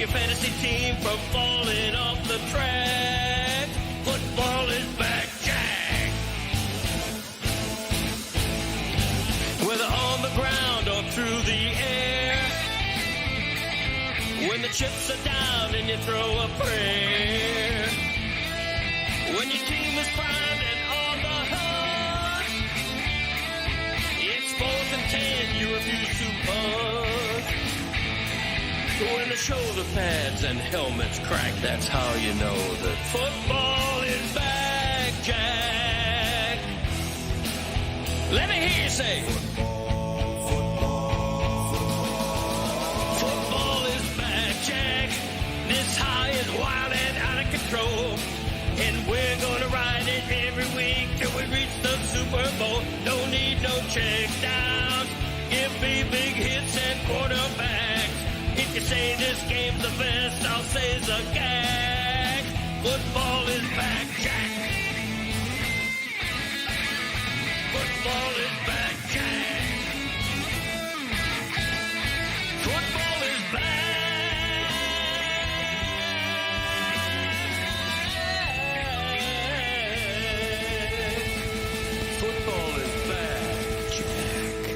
your fantasy team from falling off the track. Football is back, Jack. Whether on the ground or through the air, when the chips are down and you throw a prayer, when your team is primed and on the hunt, it's 4th and 10, you refuse to punt. When the shoulder pads and helmets crack, that's how you know that football is back, Jack. Let me hear you say, football is back, Jack. This high is wild and out of control, and we're gonna ride it every week till we reach the Super Bowl. Don't need no check downs. Give me big hits and quarterbacks. If you say this game's the best, I'll say it's a gag. Football is back, Jack. Football is back, Jack. Football is back. Football is back, Jack.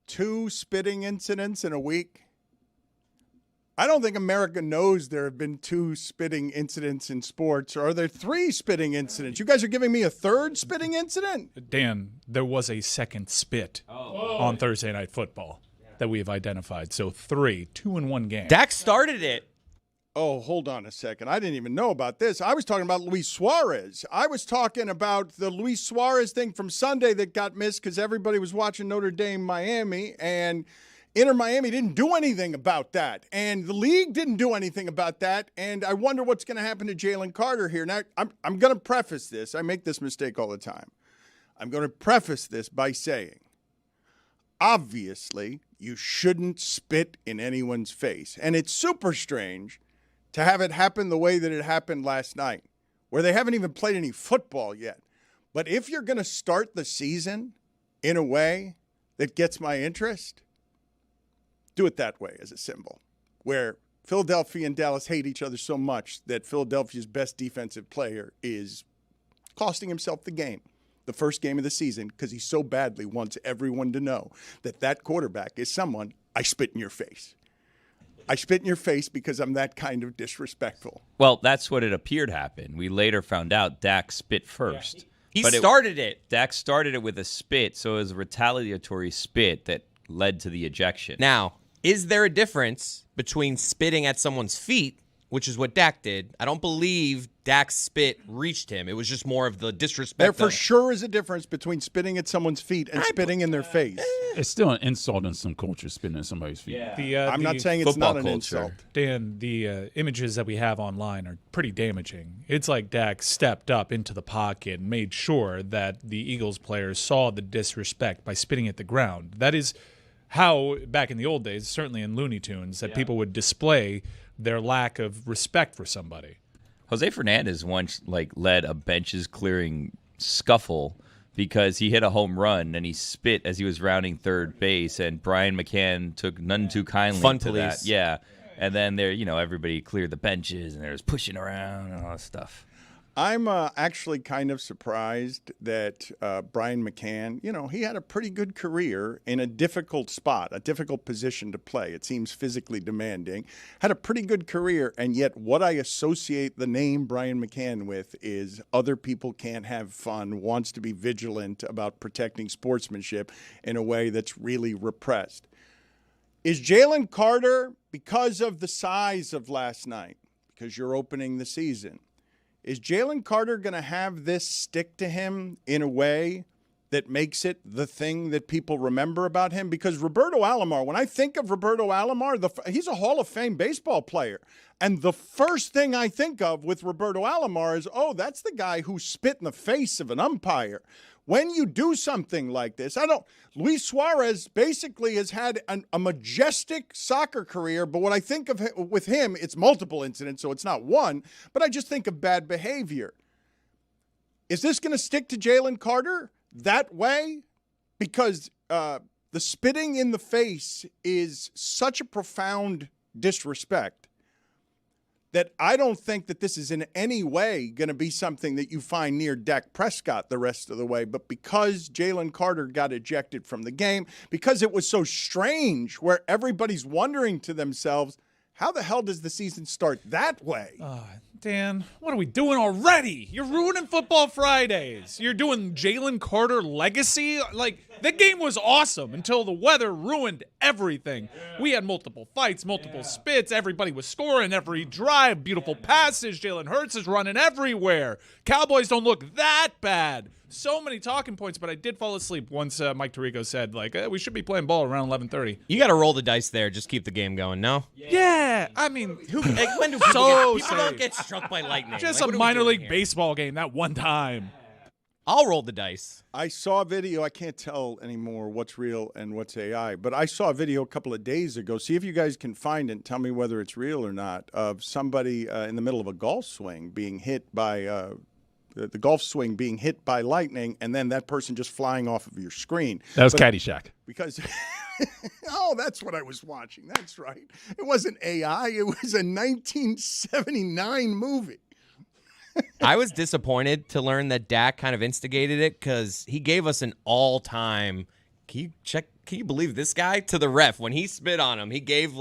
Two spitting incidents in a week. I don't think America knows there have been 2 spitting incidents in sports. Or are there 3 spitting incidents? You guys are giving me a 3rd spitting incident? Dan, there was a second spit on Thursday Night Football that we have identified. So 3, 2 in one game. Dak started it. Oh, hold on a second. I didn't even know about this. I was talking about Luis Suarez. I was talking about the Luis Suarez thing from Sunday that got missed because everybody was watching Notre Dame Miami, and Inter Miami didn't do anything about that. And the league didn't do anything about that. And I wonder what's going to happen to Jalen Carter here. Now, I'm going to preface this. I make this mistake all the time. I'm going to preface this by saying, obviously, you shouldn't spit in anyone's face. And it's super strange to have it happen the way that it happened last night, where they haven't even played any football yet. But if you're going to start the season in a way that gets my interest, do it that way as a symbol, where Philadelphia and Dallas hate each other so much that Philadelphia's best defensive player is costing himself the game, the first game of the season, because he so badly wants everyone to know that that quarterback is someone I spit in your face. I spit in your face because I'm that kind of disrespectful. Well, that's what it appeared happened. We later found out Dak spit first. He started it. Dak started it with a spit, so it was a retaliatory spit that led to the ejection. Now, is there a difference between spitting at someone's feet, which is what Dak did? I don't believe Dak's spit reached him. It was just more of the disrespect. There for sure is a difference between spitting at someone's feet and spitting in their face. It's still an insult in some cultures, spitting at somebody's feet. Yeah. I'm not saying it's not an insult. Dan, the images that we have online are pretty damaging. It's like Dak stepped up into the pocket and made sure that the Eagles players saw the disrespect by spitting at the ground. That is how, back in the old days, certainly in Looney Tunes, that people would display their lack of respect for somebody. Jose Fernandez once led a benches clearing scuffle because he hit a home run and he spit as he was rounding third base, and Brian McCann took none too kindly to that. Yeah, and then everybody cleared the benches and there was pushing around and all that stuff. I'm actually kind of surprised that Brian McCann, he had a pretty good career in a difficult spot, a difficult position to play. It seems physically demanding. Had a pretty good career, and yet what I associate the name Brian McCann with is other people can't have fun, wants to be vigilant about protecting sportsmanship in a way that's really repressed. Is Jalen Carter, because of the size of last night, because you're opening the season, is Jalen Carter going to have this stick to him in a way that makes it the thing that people remember about him? Because Roberto Alomar, when I think of Roberto Alomar, he's a Hall of Fame baseball player. And the first thing I think of with Roberto Alomar is, that's the guy who spit in the face of an umpire. When you do something like this, Luis Suarez basically has had a majestic soccer career, but what I think of with him, it's multiple incidents, so it's not one, but I just think of bad behavior. Is this going to stick to Jalen Carter that way? Because The spitting in the face is such a profound disrespect that I don't think that this is in any way going to be something that you find near Dak Prescott the rest of the way. But because Jalen Carter got ejected from the game, because it was so strange where everybody's wondering to themselves, how the hell does the season start that way? Dan, what are we doing already? You're ruining Football Fridays. You're doing Jalen Carter legacy. Like, that game was awesome until the weather ruined everything. We had multiple fights, multiple spits. Everybody was scoring every drive. Beautiful passes. Jalen Hurts is running everywhere. Cowboys don't look that bad. So many talking points, but I did fall asleep once Mike Tirico said, we should be playing ball around 11:30. You got to roll the dice there. Just keep the game going, no? Yeah. I mean, When do people don't get struck by lightning? Just Like, a what are we minor doing league here? baseball game that one time. I'll roll the dice. I saw a video. I can't tell anymore what's real and what's AI, but I saw a video a couple of days ago. See if you guys can find it and tell me whether it's real or not, of somebody in the middle of a golf swing being hit by the golf swing being hit by lightning, and then that person just flying off of your screen. That was Caddyshack. Because, oh, that's what I was watching. That's right. It wasn't AI. It was a 1979 movie. I was disappointed to learn that Dak kind of instigated it because he gave us an all-time. Can you believe this guy? To the ref when he spit on him, he gave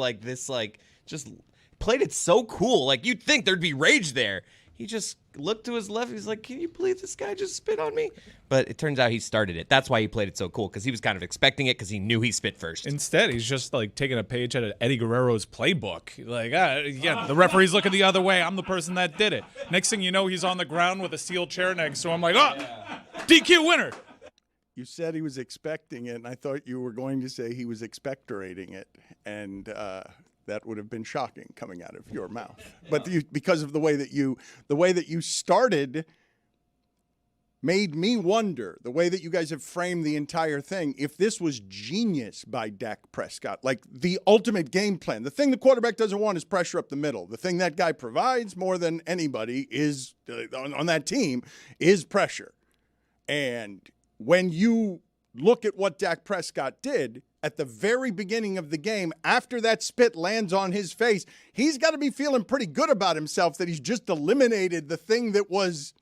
just played it so cool. Like you'd think there'd be rage there. He just looked to his left. He's like, "Can you believe this guy just spit on me?" But it turns out he started it. That's why he played it so cool because he was kind of expecting it because he knew he spit first. Instead, he's just taking a page out of Eddie Guerrero's playbook. The referee's looking the other way. I'm the person that did it. Next thing you know, he's on the ground with a steel chair next to him. I'm like, DQ winner. You said he was expecting it, and I thought you were going to say he was expectorating it, and that would have been shocking coming out of your mouth. But because of the way that you started made me wonder, the way that you guys have framed the entire thing, if this was genius by Dak Prescott, like the ultimate game plan. The thing the quarterback doesn't want is pressure up the middle. The thing that guy provides more than anybody is on that team is pressure. And when you look at what Dak Prescott did at the very beginning of the game, after that spit lands on his face, he's got to be feeling pretty good about himself that he's just eliminated the thing that was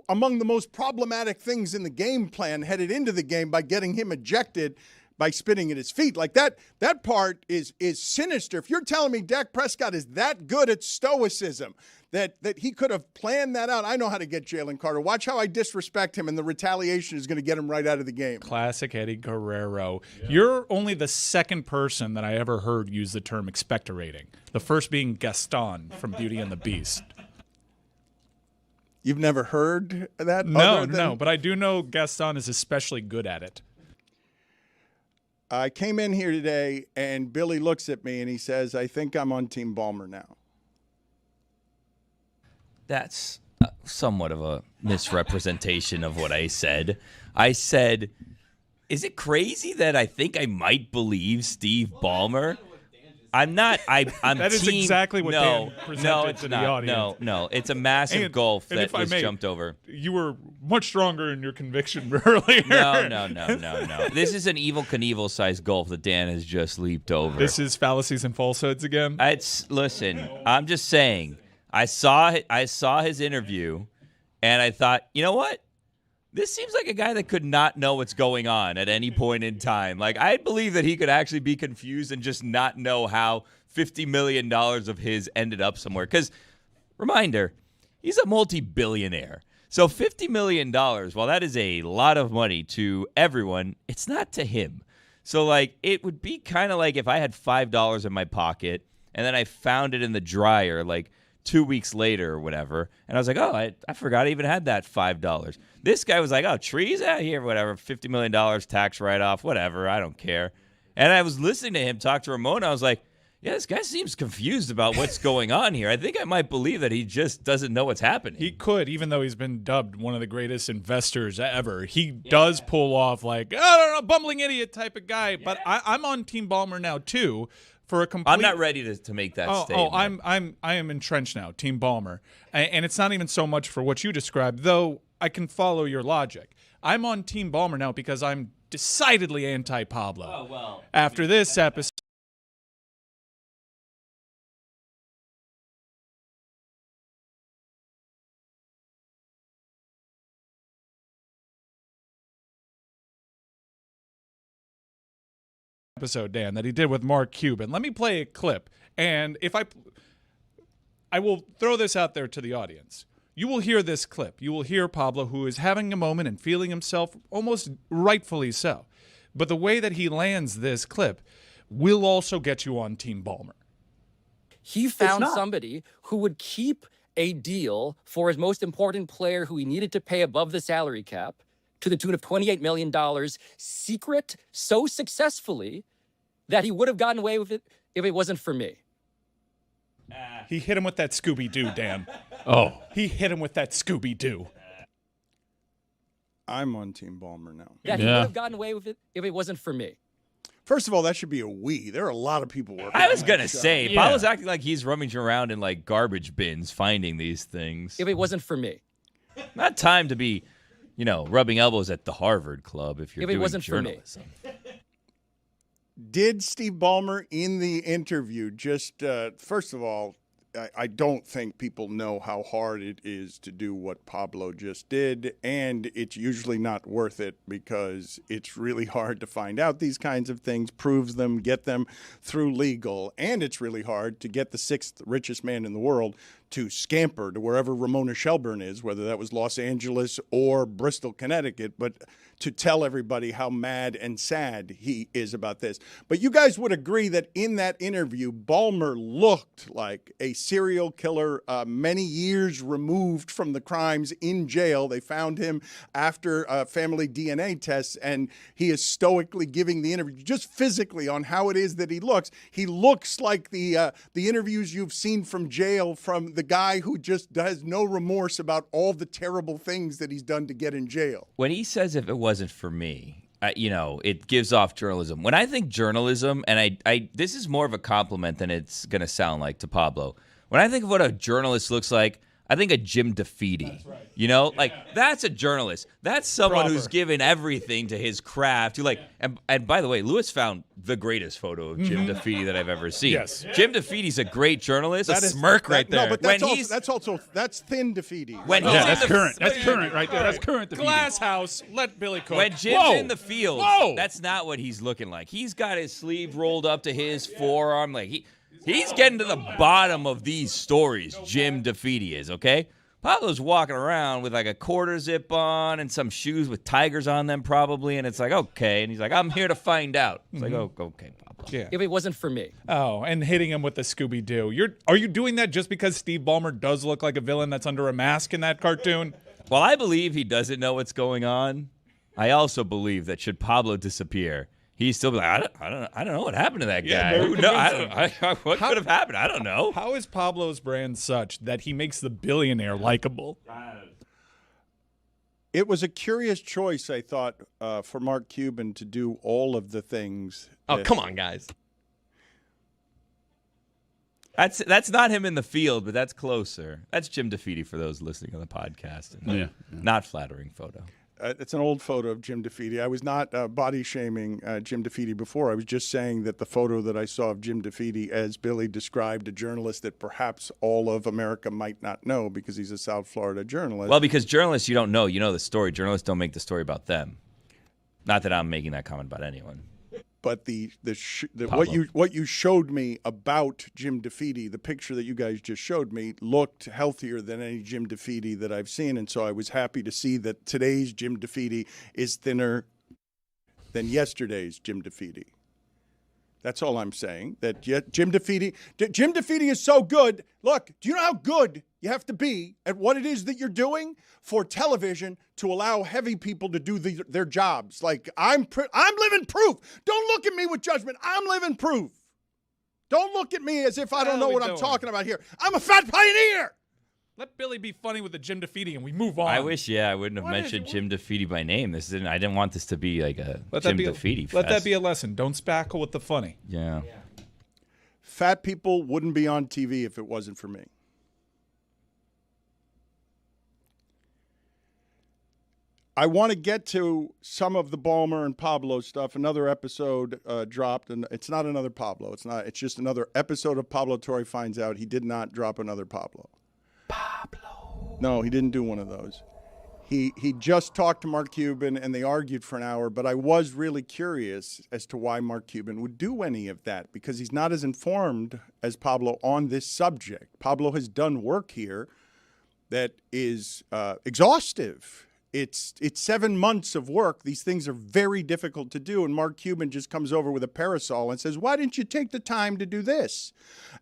among the most problematic things in the game plan headed into the game by getting him ejected by spitting at his feet. Like that part is sinister. If you're telling me Dak Prescott is that good at stoicism, that he could have planned that out. I know how to get Jalen Carter. Watch how I disrespect him, and the retaliation is going to get him right out of the game. Classic Eddie Guerrero. Yeah. You're only the second person that I ever heard use the term expectorating. The first being Gaston from Beauty and the Beast. You've never heard that? No, but I do know Gaston is especially good at it. I came in here today, and Billy looks at me, and he says, I think I'm on Team Balmer now. That's somewhat of a misrepresentation of what I said. I said, is it crazy that I think I might believe Steve Ballmer? I'm not. I'm that is team, exactly what Dan presented to the audience. No, it's a massive gulf that was jumped over. You were much stronger in your conviction earlier. No. This is an Evel Knievel-sized gulf that Dan has just leaped over. This is fallacies and falsehoods again? Listen, I'm just saying, I saw his interview, and I thought, you know what? This seems like a guy that could not know what's going on at any point in time. Like, I believe that he could actually be confused and just not know how $50 million of his ended up somewhere. Because, reminder, he's a multi-billionaire. So $50 million, while that is a lot of money to everyone, it's not to him. So, like, it would be kind of like if I had $5 in my pocket and then I found it in the dryer, like, 2 weeks later or whatever, and I was like, oh, I forgot I even had that $5. This guy was like, oh, trees out here, whatever, $50 million tax write-off, whatever, I don't care. And I was listening to him talk to Ramona. I was like, yeah, this guy seems confused about what's going on here. I think I might believe that he just doesn't know what's happening. He could, even though he's been dubbed one of the greatest investors ever. He does pull off like, I don't know, bumbling idiot type of guy. But I'm on Team Balmer now, too. For a complete... I'm not ready to make that statement. I am entrenched now, Team Balmer, and it's not even so much for what you described, though I can follow your logic. I'm on Team Balmer now because I'm decidedly anti-Pablo. Oh, well. After this episode Dan, that he did with Mark Cuban. Let me play a clip, and if I will throw this out there to the audience. You will hear this clip. You will hear Pablo, who is having a moment and feeling himself almost rightfully so. But the way that he lands this clip will also get you on Team Balmer. He found somebody who would keep a deal for his most important player who he needed to pay above the salary cap to the tune of $28 million, secret so successfully that he would have gotten away with it if it wasn't for me. He hit him with that Scooby-Doo, Dan. Oh. He hit him with that Scooby-Doo. I'm on Team Balmer now. That he would have gotten away with it if it wasn't for me. First of all, that should be a we. There are a lot of people working. I was on going to that show. say, Pablo's acting like he's rummaging around in like garbage bins finding these things. If it wasn't for me. Not time to be, rubbing elbows at the Harvard Club if you're If it doing wasn't for me. journalism. Did Steve Ballmer in the interview just, first of all, I don't think people know how hard it is to do what Pablo just did, and it's usually not worth it because it's really hard to find out these kinds of things, proves them, get them through legal, and it's really hard to get the sixth richest man in the world to scamper to wherever Ramona Shelburne is, whether that was Los Angeles or Bristol, Connecticut, but to tell everybody how mad and sad he is about this. But you guys would agree that in that interview, Balmer looked like a serial killer many years removed from the crimes in jail. They found him after family DNA tests, and he is stoically giving the interview just physically on how it is that he looks. He looks like the interviews you've seen from jail from the guy who just has no remorse about all the terrible things that he's done to get in jail. When he says if it wasn't for me, it gives off journalism. When I think journalism, and I this is more of a compliment than it's going to sound like to Pablo. When I think of what a journalist looks like, I think of Jim DeFeedy. Right. That's a journalist. That's someone who's given everything to his craft. And by the way, Lewis found the greatest photo of Jim DeFeedy that I've ever seen. Yes. Jim DeFeedy's a great journalist. That's there. No, but that's thin DeFeedy. That's current. That's current right there. That's current. Glass house, let Billy cook. When Jim's in the field, that's not what he's looking like. He's got his sleeve rolled up to his forearm. He's getting to the bottom of these stories, Jim DeFeedy is, okay? Pablo's walking around with like a quarter zip on and some shoes with tigers on them probably, and it's like, okay. And he's like, I'm here to find out. It's like, oh, okay, Pablo. Yeah. If it wasn't for me. Oh, and hitting him with the Scooby-Doo. Are you doing that just because Steve Ballmer does look like a villain that's under a mask in that cartoon? Well, I believe he doesn't know what's going on. I also believe that should Pablo disappear, he'd still be like, I don't know what happened to that guy. What could have happened? I don't know. How is Pablo's brand such that he makes the billionaire likable? It was a curious choice, I thought, for Mark Cuban to do all of the things. Oh, come on, guys. That's not him in the field, but that's closer. That's Jim DeFeedy for those listening on the podcast. Not flattering photo. It's an old photo of Jim DeFeedy. I was not body shaming Jim DeFeedy before. I was just saying that the photo that I saw of Jim DeFeedy, as Billy described, a journalist that perhaps all of America might not know because he's a South Florida journalist. Well, because journalists, you don't know. You know the story. Journalists don't make the story about them. Not that I'm making that comment about anyone. But what you showed me about Jim DeFeedy, the picture that you guys just showed me, looked healthier than any Jim DeFeedy that I've seen, and so I was happy to see that today's Jim DeFeedy is thinner than yesterday's Jim DeFeedy. That's all I'm saying. That Jim DeFeedy is so good. Look, do you know how good you have to be at what it is that you're doing for television to allow heavy people to do their jobs? Like, I'm living proof. Don't look at me with judgment. I'm living proof. Don't look at me as if I don't know what I'm talking about here. I'm a fat pioneer. Let Billy be funny with the Jim DeFeedy and we move on. I wish, I wouldn't have mentioned Jim DeFeedy by name. I didn't want this to be like a Jim DeFeedy fest. Let that be a lesson. Don't spackle with the funny. Yeah. Fat people wouldn't be on TV if it wasn't for me. I want to get to some of the Balmer and Pablo stuff. Another episode dropped, and it's not another Pablo. It's just another episode of Pablo Torre finds out he did not drop another Pablo. No, he didn't do one of those. He just talked to Mark Cuban, and they argued for an hour, but I was really curious as to why Mark Cuban would do any of that, because he's not as informed as Pablo on this subject. Pablo has done work here that is exhaustive. It's 7 months of work. These things are very difficult to do, and Mark Cuban just comes over with a parasol and says, why didn't you take the time to do this?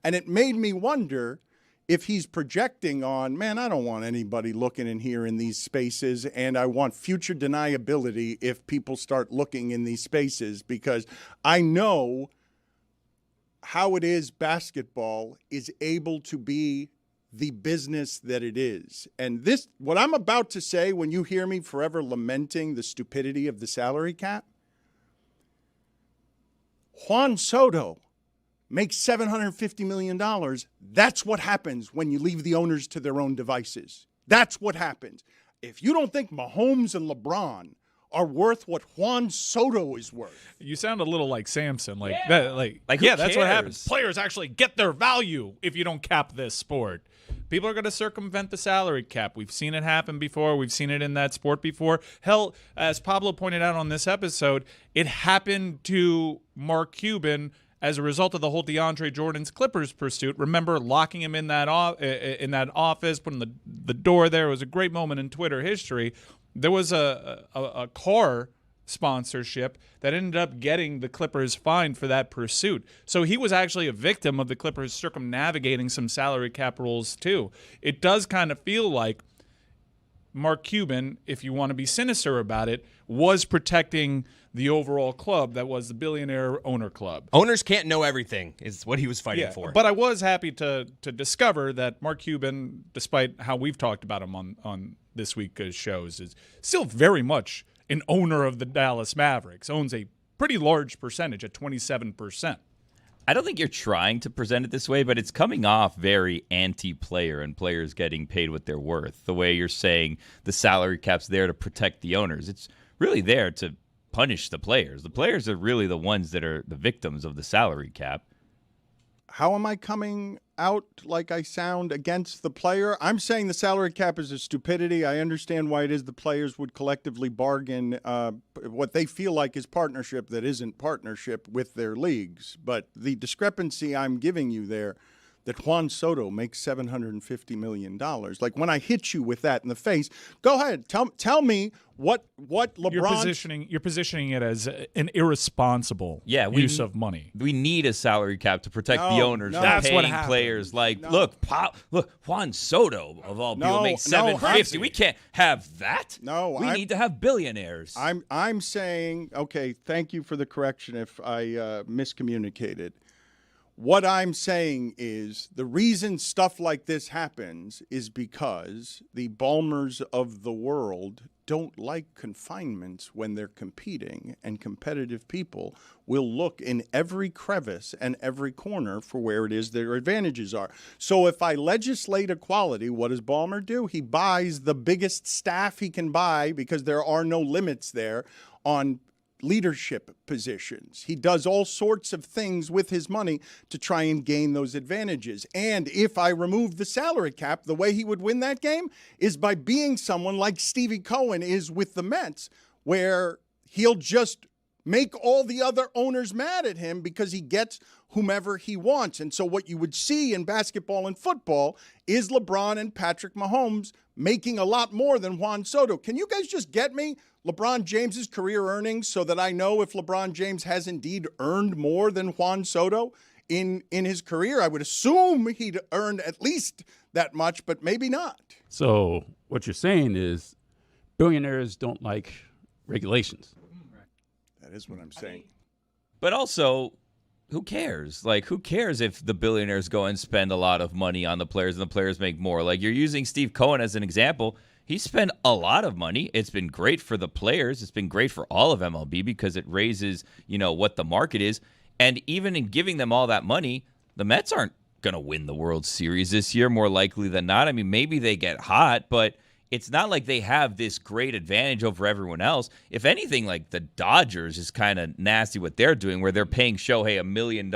And it made me wonder if he's projecting on, man, I don't want anybody looking in here in these spaces, and I want future deniability if people start looking in these spaces, because I know how it is basketball is able to be the business that it is. And this, what I'm about to say, when you hear me forever lamenting the stupidity of the salary cap, Juan Soto makes $750 million. That's what happens when you leave the owners to their own devices. That's what happens. If you don't think Mahomes and LeBron are worth what Juan Soto is worth. You sound a little like Samson. Like who that's what happens. cares? Players actually get their value if you don't cap this sport. People are going to circumvent the salary cap. We've seen it happen before. We've seen it in that sport before. Hell, as Pablo pointed out on this episode, it happened to Mark Cuban as a result of the whole DeAndre Jordan's Clippers pursuit. Remember locking him in that office, putting the door there. It was a great moment in Twitter history. There was a car sponsorship that ended up getting the Clippers fined for that pursuit. So he was actually a victim of the Clippers circumnavigating some salary cap rules too. It does kind of feel like Mark Cuban, if you want to be sinister about it, was protecting the overall club that was the billionaire owner club. Owners can't know everything is what he was fighting for. But I was happy to discover that Mark Cuban, despite how we've talked about him on this week's shows, is still very much an owner of the Dallas Mavericks, owns a pretty large percentage at 27%. I don't think you're trying to present it this way, but it's coming off very anti-player and players getting paid what they're worth. The way you're saying the salary cap's there to protect the owners. It's really there to punish the players. The players are really the ones that are the victims of the salary cap. How am I coming out like I sound against the player? I'm saying the salary cap is a stupidity. I understand why it is the players would collectively bargain what they feel like is partnership that isn't partnership with their leagues. But the discrepancy I'm giving you there, that Juan Soto makes $750 million. Like, when I hit you with that in the face, go ahead. Tell me what LeBron... You're positioning it as an irresponsible use of money. We need a salary cap to protect the owners. No. That's what paying happens. players like, look, Juan Soto, of all people, makes $750. We can't have that. No, we need to have billionaires. I'm saying, okay, thank you for the correction if I miscommunicated. What I'm saying is the reason stuff like this happens is because the Balmers of the world don't like confinements when they're competing, and competitive people will look in every crevice and every corner for where it is their advantages are. So if I legislate equality, what does Balmer do? He buys the biggest staff he can buy, because there are no limits there on leadership positions. He does all sorts of things with his money to try and gain those advantages. And if I remove the salary cap, the way he would win that game is by being someone like Stevie Cohen is with the Mets, where he'll just make all the other owners mad at him because he gets whomever he wants. And so what you would see in basketball and football is LeBron and Patrick Mahomes making a lot more than Juan Soto. Can you guys just get me LeBron James's career earnings so that I know if LeBron James has indeed earned more than Juan Soto in his career? I would assume he'd earned at least that much, but maybe not. So what you're saying is billionaires don't like regulations. That is what I'm saying. But also, who cares? Like, who cares if the billionaires go and spend a lot of money on the players and the players make more? Like, you're using Steve Cohen as an example. He spent a lot of money. It's been great for the players. It's been great for all of MLB because it raises, what the market is. And even in giving them all that money, the Mets aren't going to win the World Series this year, more likely than not. I mean, maybe they get hot, but it's not like they have this great advantage over everyone else. If anything, like the Dodgers is kind of nasty what they're doing, where they're paying Shohei $1 million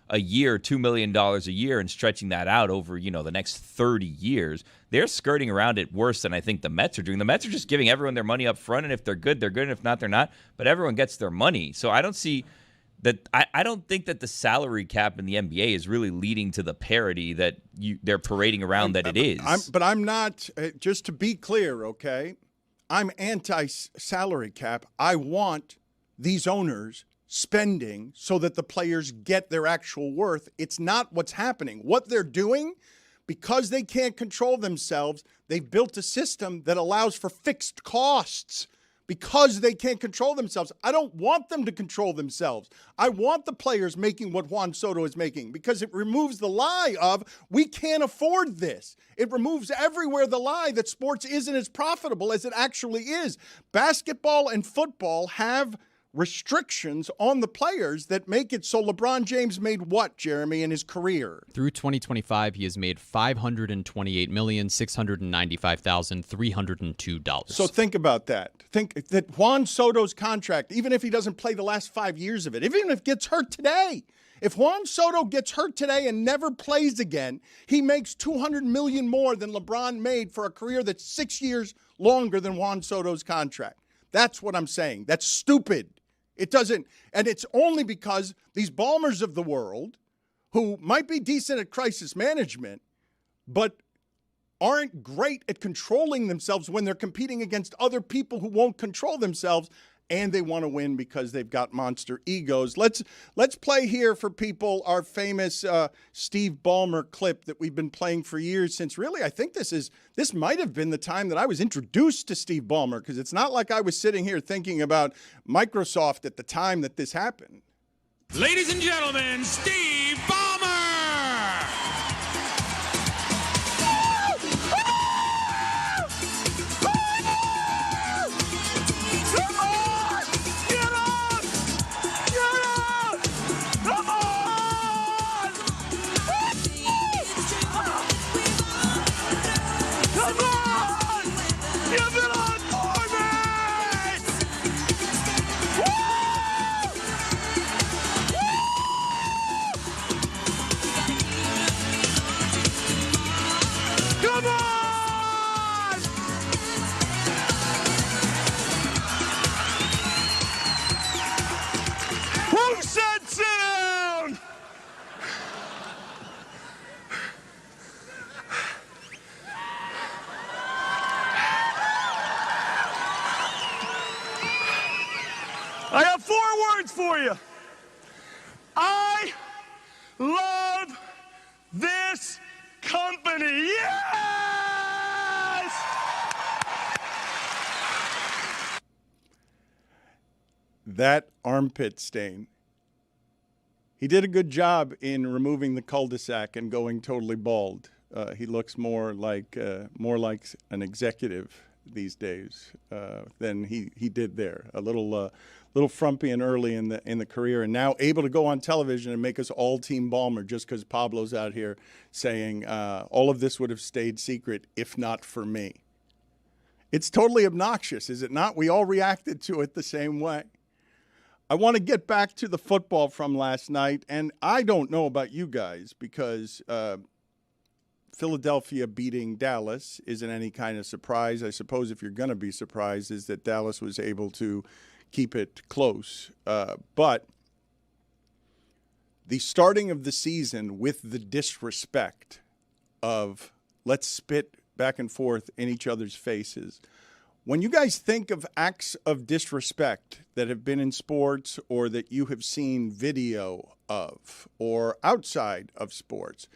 a year, $2 million a year, and stretching that out over, the next 30 years. They're skirting around it worse than I think the Mets are doing. The Mets are just giving everyone their money up front, and if they're good, they're good, and if not, they're not. But everyone gets their money. So I don't see that. I don't think that the salary cap in the NBA is really leading to the parity that they're parading around that it is. But I'm not, just to be clear, okay? I'm anti-salary cap. I want these owners spending so that the players get their actual worth. It's not what's happening. What they're doing, because they can't control themselves, they've built a system that allows for fixed costs because they can't control themselves. I don't want them to control themselves. I want the players making what Juan Soto is making because it removes the lie of we can't afford this. It removes everywhere the lie that sports isn't as profitable as it actually is. Basketball and football have restrictions on the players that make it so LeBron James made what, Jeremy, in his career? Through 2025, he has made $528,695,302. So think about that. Think that Juan Soto's contract, even if he doesn't play the last 5 years of it, even if gets hurt today, if Juan Soto gets hurt today and never plays again, he makes $200 million more than LeBron made for a career that's 6 years longer than Juan Soto's contract. That's what I'm saying. That's stupid. It doesn't, and it's only because these Balmers of the world, who might be decent at crisis management, but aren't great at controlling themselves when they're competing against other people who won't control themselves, and they want to win because they've got monster egos. Let's play here for people our famous Steve Ballmer clip that we've been playing for years since really I think this might have been the time that I was introduced to Steve Ballmer, because it's not like I was sitting here thinking about Microsoft at the time that this happened. Ladies and gentlemen, Steve Balmer! I have 4 words for you. I love this company. Yes! That armpit stain. He did a good job in removing the cul-de-sac and going totally bald. He looks more like an executive these days than he did there. A little frumpy and early in the career, and now able to go on television and make us all Team Balmer just because Pablo's out here saying all of this would have stayed secret if not for me. It's totally obnoxious, is it not? We all reacted to it the same way. I want to get back to the football from last night, and I don't know about you guys because Philadelphia beating Dallas isn't any kind of surprise. I suppose if you're going to be surprised is that Dallas was able to keep it close. But the starting of the season with the disrespect of let's spit back and forth in each other's faces. When you guys think of acts of disrespect that have been in sports or that you have seen video of or outside of sports,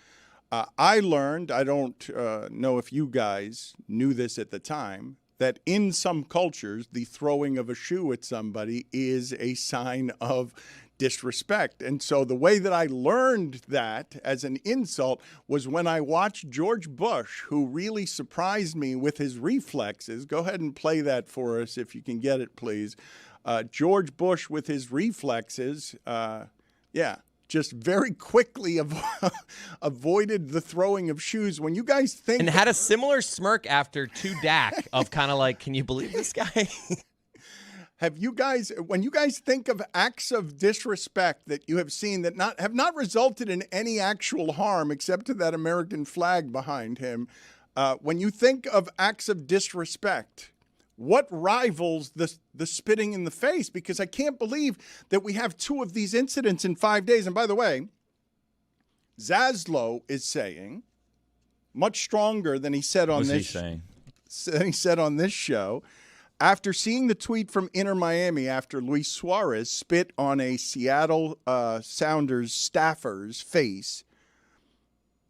I learned, I don't know if you guys knew this at the time, that in some cultures, the throwing of a shoe at somebody is a sign of disrespect. And so the way that I learned that as an insult was when I watched George Bush, who really surprised me with his reflexes. Go ahead and play that for us if you can get it, please. George Bush with his reflexes. just very quickly avoided the throwing of shoes. When you guys think and had a similar smirk after to Dak of kind of like, can you believe this guy? When you guys think of acts of disrespect that you have seen that have not resulted in any actual harm except to that American flag behind him, when you think of acts of disrespect, what rivals the spitting in the face? Because I can't believe that we have 2 of these incidents in 5 days. And by the way, Zaslow is saying much stronger than he said on this show. After seeing the tweet from Inter Miami after Luis Suarez spit on a Seattle Sounders staffer's face,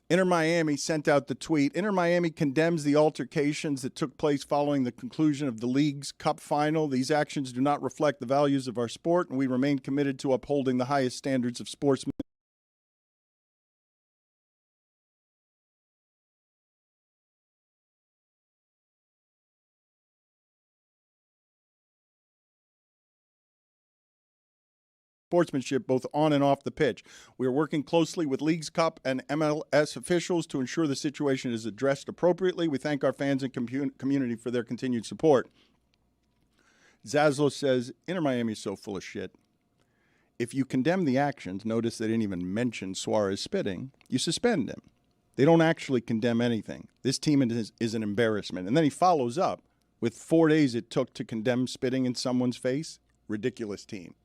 Inter Miami sent out the tweet. Inter Miami condemns the altercations that took place following the conclusion of the league's cup final. These actions do not reflect the values of our sport, and we remain committed to upholding the highest standards of sportsmanship. Both on and off the pitch. We are working closely with Leagues Cup and MLS officials to ensure the situation is addressed appropriately. We thank our fans and community for their continued support. Zaslow says, Inter Miami is so full of shit. If you condemn the actions, notice they didn't even mention Suarez spitting, you suspend him. They don't actually condemn anything. This team is an embarrassment. And then he follows up with 4 days it took to condemn spitting in someone's face. Ridiculous team.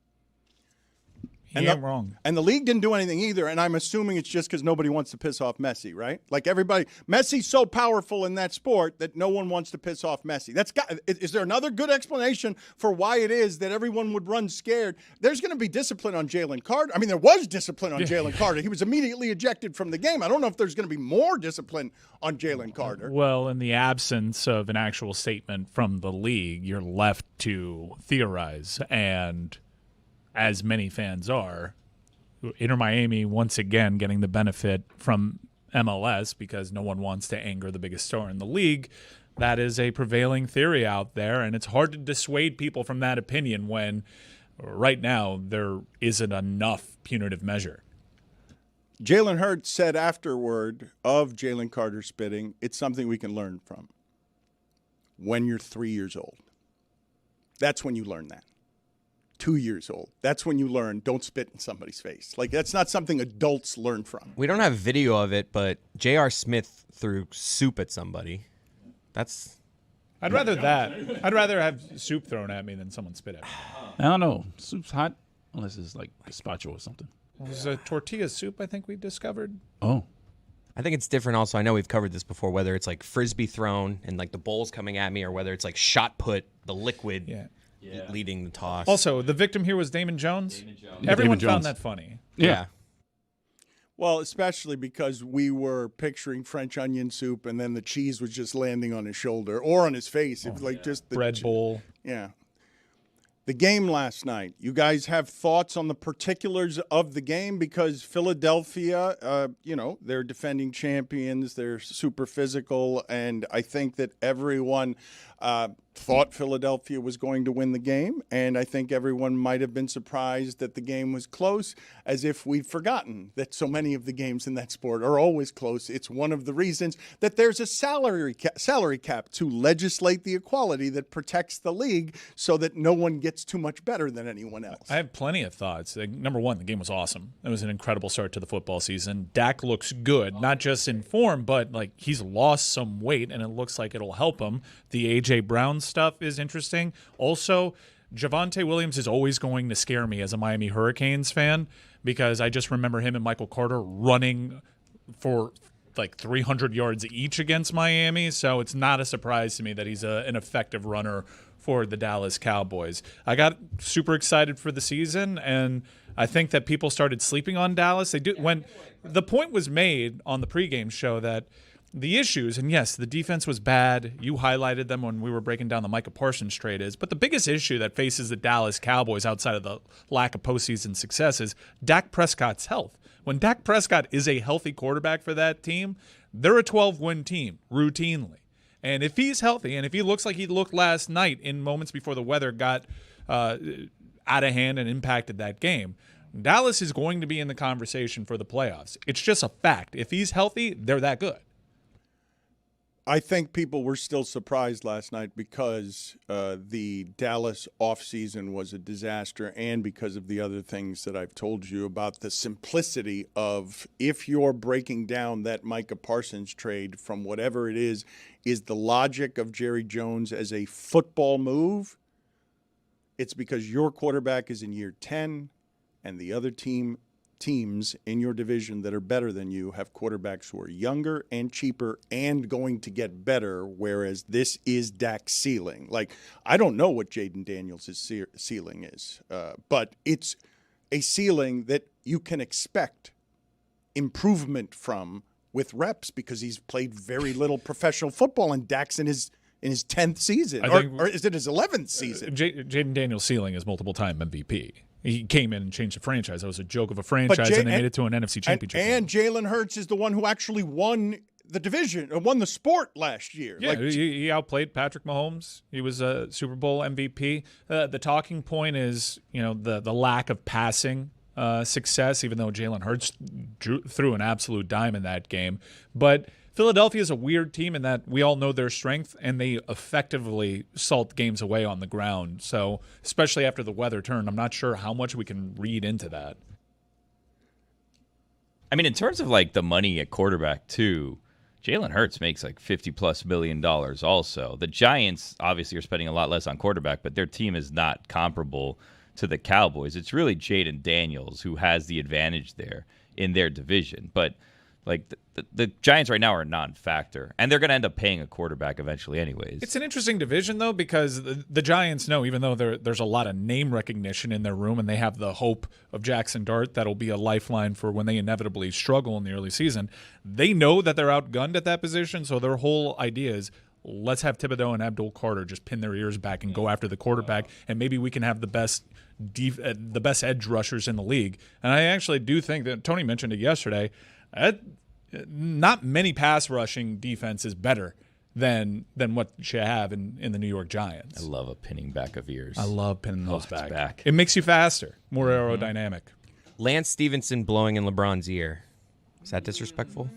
He ain't wrong. And the league didn't do anything either, and I'm assuming it's just because nobody wants to piss off Messi, right? Like everybody, Messi's so powerful in that sport that no one wants to piss off Messi. Is there another good explanation for why it is that everyone would run scared? There's going to be discipline on Jalen Carter. I mean, there was discipline on Jalen Carter. He was immediately ejected from the game. I don't know if there's going to be more discipline on Jalen Carter. Well, in the absence of an actual statement from the league, you're left to theorize, and as many fans are, Inter Miami once again getting the benefit from MLS because no one wants to anger the biggest star in the league. That is a prevailing theory out there, and it's hard to dissuade people from that opinion when right now there isn't enough punitive measure. Jalen Hurts said afterward of Jalen Carter spitting, it's something we can learn from. When you're 3 years old, that's when you learn that. 2 years old. That's when you learn don't spit in somebody's face. Like, that's not something adults learn from. We don't have video of it, but J.R. Smith threw soup at somebody. I'd rather that. I'd rather have soup thrown at me than someone spit at me. I don't know. Soup's hot unless it's like gazpacho or something. It was a tortilla soup, I think we discovered. Oh. I think it's different also. I know we've covered this before, whether it's like frisbee thrown and like the bowl's coming at me or whether it's like shot put, the liquid leading the toss. Also, the victim here was Damon Jones. Everyone found that funny. Yeah. Well, especially because we were picturing French onion soup and then the cheese was just landing on his shoulder or on his face. It was like just the bread bowl. Yeah. The game last night. You guys have thoughts on the particulars of the game? Because Philadelphia, they're defending champions. They're super physical. And I think that everyone thought Philadelphia was going to win the game. And I think everyone might have been surprised that the game was close, as if we'd forgotten that so many of the games in that sport are always close. It's one of the reasons that there's a salary cap to legislate the equality that protects the league so that no one gets too much better than anyone else. I have plenty of thoughts. Number one, the game was awesome. It was an incredible start to the football season. Dak looks good, not just in form, but like he's lost some weight, and it looks like it'll help him. The A.J. Brown stuff is interesting. Also, Javonte Williams is always going to scare me as a Miami Hurricanes fan because I just remember him and Michael Carter running for like 300 yards each against Miami, so it's not a surprise to me that he's an effective runner for the Dallas Cowboys. I got super excited for the season, and I think that people started sleeping on Dallas. When the point was made on the pregame show that the issues, and yes, the defense was bad. You highlighted them when we were breaking down the Micah Parsons trade but the biggest issue that faces the Dallas Cowboys outside of the lack of postseason success is Dak Prescott's health. When Dak Prescott is a healthy quarterback for that team, they're a 12-win team routinely. And if he's healthy, and if he looks like he looked last night in moments before the weather got out of hand and impacted that game, Dallas is going to be in the conversation for the playoffs. It's just a fact. If he's healthy, they're that good. I think people were still surprised last night because the Dallas offseason was a disaster and because of the other things that I've told you about the simplicity of if you're breaking down that Micah Parsons trade from whatever it is the logic of Jerry Jones as a football move, it's because your quarterback is in year 10 and the other teams in your division that are better than you have quarterbacks who are younger and cheaper and going to get better, whereas this is Dak's ceiling. Like, I don't know what Jaden Daniels' ceiling is, but it's a ceiling that you can expect improvement from with reps because he's played very little professional football, and Dak's in his 10th season, or is it his 11th season? Jaden Daniels' ceiling is multiple-time MVP. He came in and changed the franchise. That was a joke of a franchise, and they made it to an NFC championship. And Jalen Hurts is the one who actually won the division, won the sport last year. Yeah, he outplayed Patrick Mahomes. He was a Super Bowl MVP. The talking point is, the lack of passing success, even though Jalen Hurts threw an absolute dime in that game. But Philadelphia is a weird team in that we all know their strength, and they effectively salt games away on the ground. So, especially after the weather turned, I'm not sure how much we can read into that. I mean, in terms of like the money at quarterback too, Jalen Hurts makes like $50+ million also. The Giants obviously are spending a lot less on quarterback, but their team is not comparable to the Cowboys. It's really Jaden Daniels who has the advantage there in their division. But like the Giants right now are a non-factor, and they're going to end up paying a quarterback eventually anyways. It's an interesting division, though, because the Giants know, even though there's a lot of name recognition in their room, and they have the hope of Jackson Dart that'll be a lifeline for when they inevitably struggle in the early season, they know that they're outgunned at that position, so their whole idea is, let's have Thibodeau and Abdul Carter just pin their ears back and go after the quarterback, and maybe we can have the best edge rushers in the league. And I actually do think that Tony mentioned it yesterday. Not many pass rushing defense is better than what you have in the New York Giants. I love a pinning back of ears. I love pinning those back. It's It makes you faster, more aerodynamic. Lance Stevenson blowing in LeBron's ear. Is that disrespectful?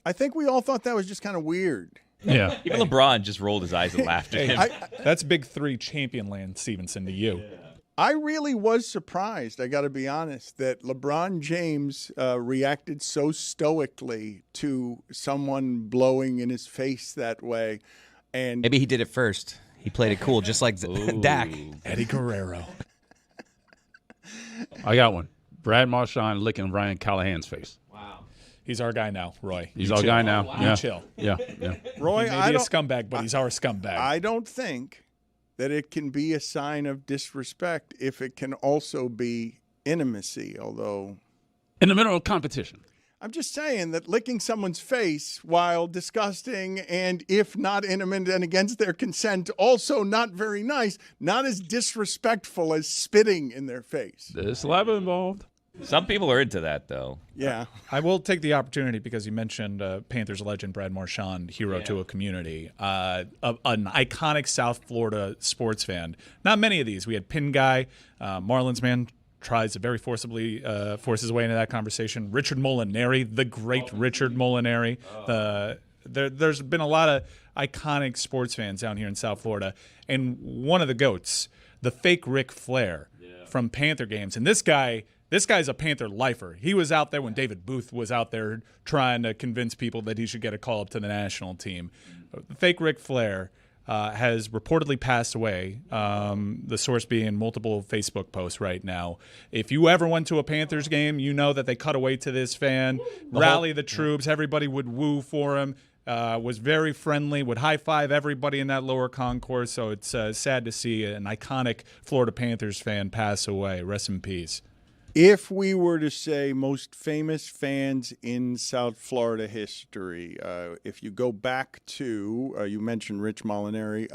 I think we all thought that was just kind of weird. Yeah. Even LeBron just rolled his eyes and laughed at him. That's Big 3 champion Lance Stevenson to you. I really was surprised, I got to be honest, that LeBron James reacted so stoically to someone blowing in his face that way. And maybe he did it first. He played it cool, just like Dak. Eddie Guerrero. I got one. Brad Marchand licking Ryan Callahan's face. Wow. He's our guy now, Roy. He's our guy now. Wow. Yeah. You chill. Yeah. Roy, He may be a scumbag, but he's our scumbag. I don't think that it can be a sign of disrespect if it can also be intimacy, although in the middle of competition. I'm just saying that licking someone's face, while disgusting and if not intimate and against their consent, also not very nice, not as disrespectful as spitting in their face. There's saliva involved. Some people are into that, though. Yeah. I will take the opportunity because you mentioned Panthers legend Brad Marchand, hero to a community, an iconic South Florida sports fan. Not many of these. We had Pin Guy, Marlins man, tries to very forcibly force his way into that conversation. Richard Molinari, the great Richard Molinari. There's been a lot of iconic sports fans down here in South Florida. And one of the GOATs, the fake Ric Flair from Panther games. And this guy's a Panther lifer. He was out there when David Booth was out there trying to convince people that he should get a call up to the national team. The fake Ric Flair has reportedly passed away, the source being multiple Facebook posts right now. If you ever went to a Panthers game, you know that they cut away to this fan, rally the troops, everybody would woo for him, was very friendly, would high-five everybody in that lower concourse, so it's sad to see an iconic Florida Panthers fan pass away. Rest in peace. If we were to say most famous fans in South Florida history, if you go back to, you mentioned Rich Molinari,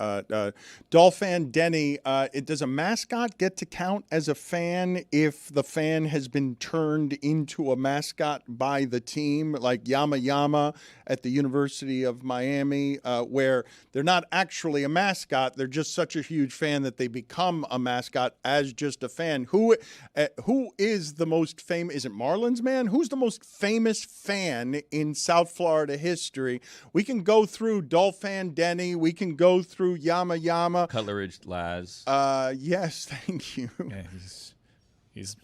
Dolphin Denny, does a mascot get to count as a fan if the fan has been turned into a mascot by the team, like Yama Yama at the University of Miami, where they're not actually a mascot, they're just such a huge fan that they become a mascot as just a fan? Who is is the most famous? Is it Marlins man? Who's the most famous fan in South Florida history? We can go through Dolphin Denny. We can go through Yama Yama. Cutleridge Laz. Yes, thank you. Yeah, he's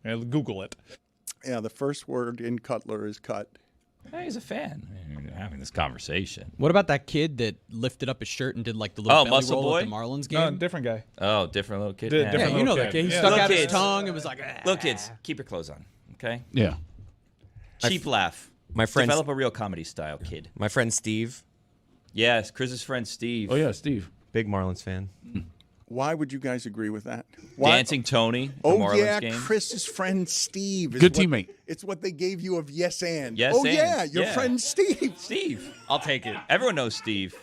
Google it. Yeah, the first word in Cutler is cut. Hey, he's a fan. We're having this conversation. What about that kid that lifted up his shirt and did like the little belly Muscle roll Boy? at the Marlins game? No, different guy. Oh, different little kid. Different Yeah, you little know that kid. kid. He Yeah. stuck Little out his kids. tongue and was like, Look, kids, keep your clothes on, okay? Yeah. Cheap laugh. My friend, Develop a real comedy style, kid. my friend Steve, Yes, Chris's friend Steve. Oh, yeah, Steve. big Marlins fan. Why would you guys agree with that? Why? Dancing Tony. The Oh, Marlins yeah, game. Chris's friend Steve. Is Good what- teammate. It's what they gave you of Yes and. Yes oh, and. yeah, your Yeah. friend Steve. Steve. I'll take it. Everyone knows Steve.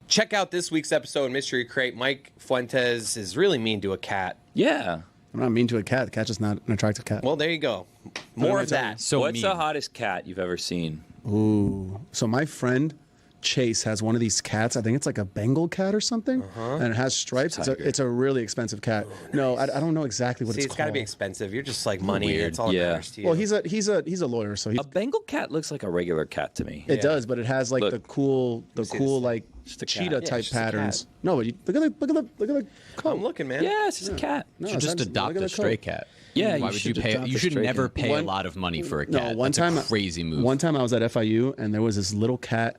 Check out this week's episode of Mystery Crate. Mike Fuentes is really mean to a cat. Yeah. I'm not mean to a cat. The cat's just not an attractive cat. Well, there you go. More of that. So What's mean. the hottest cat you've ever seen? Ooh. So my friend Chase has one of these cats. I think it's like a Bengal cat or something, and it has stripes. It's a really expensive cat. No, I don't know exactly what See, it's it's called. got to be expensive. You're just like money. Weird. That's all that Yeah. matters to you. Well, he's a lawyer, so A Bengal cat looks like a regular cat to me. it does, but it has like Look. the cool like Just a cat. cheetah Yeah, type it's just a patterns. cat. No, but look at the coat. I'm looking, man. Yeah, it's just a cat. No, You should just it's- adopt look at a the stray coat. cat. Yeah, Why you would you should pay? adopt You a should stray never cat. pay One- a lot of money for a cat. No, one That's time a crazy move. One time I was at FIU and there was this little cat.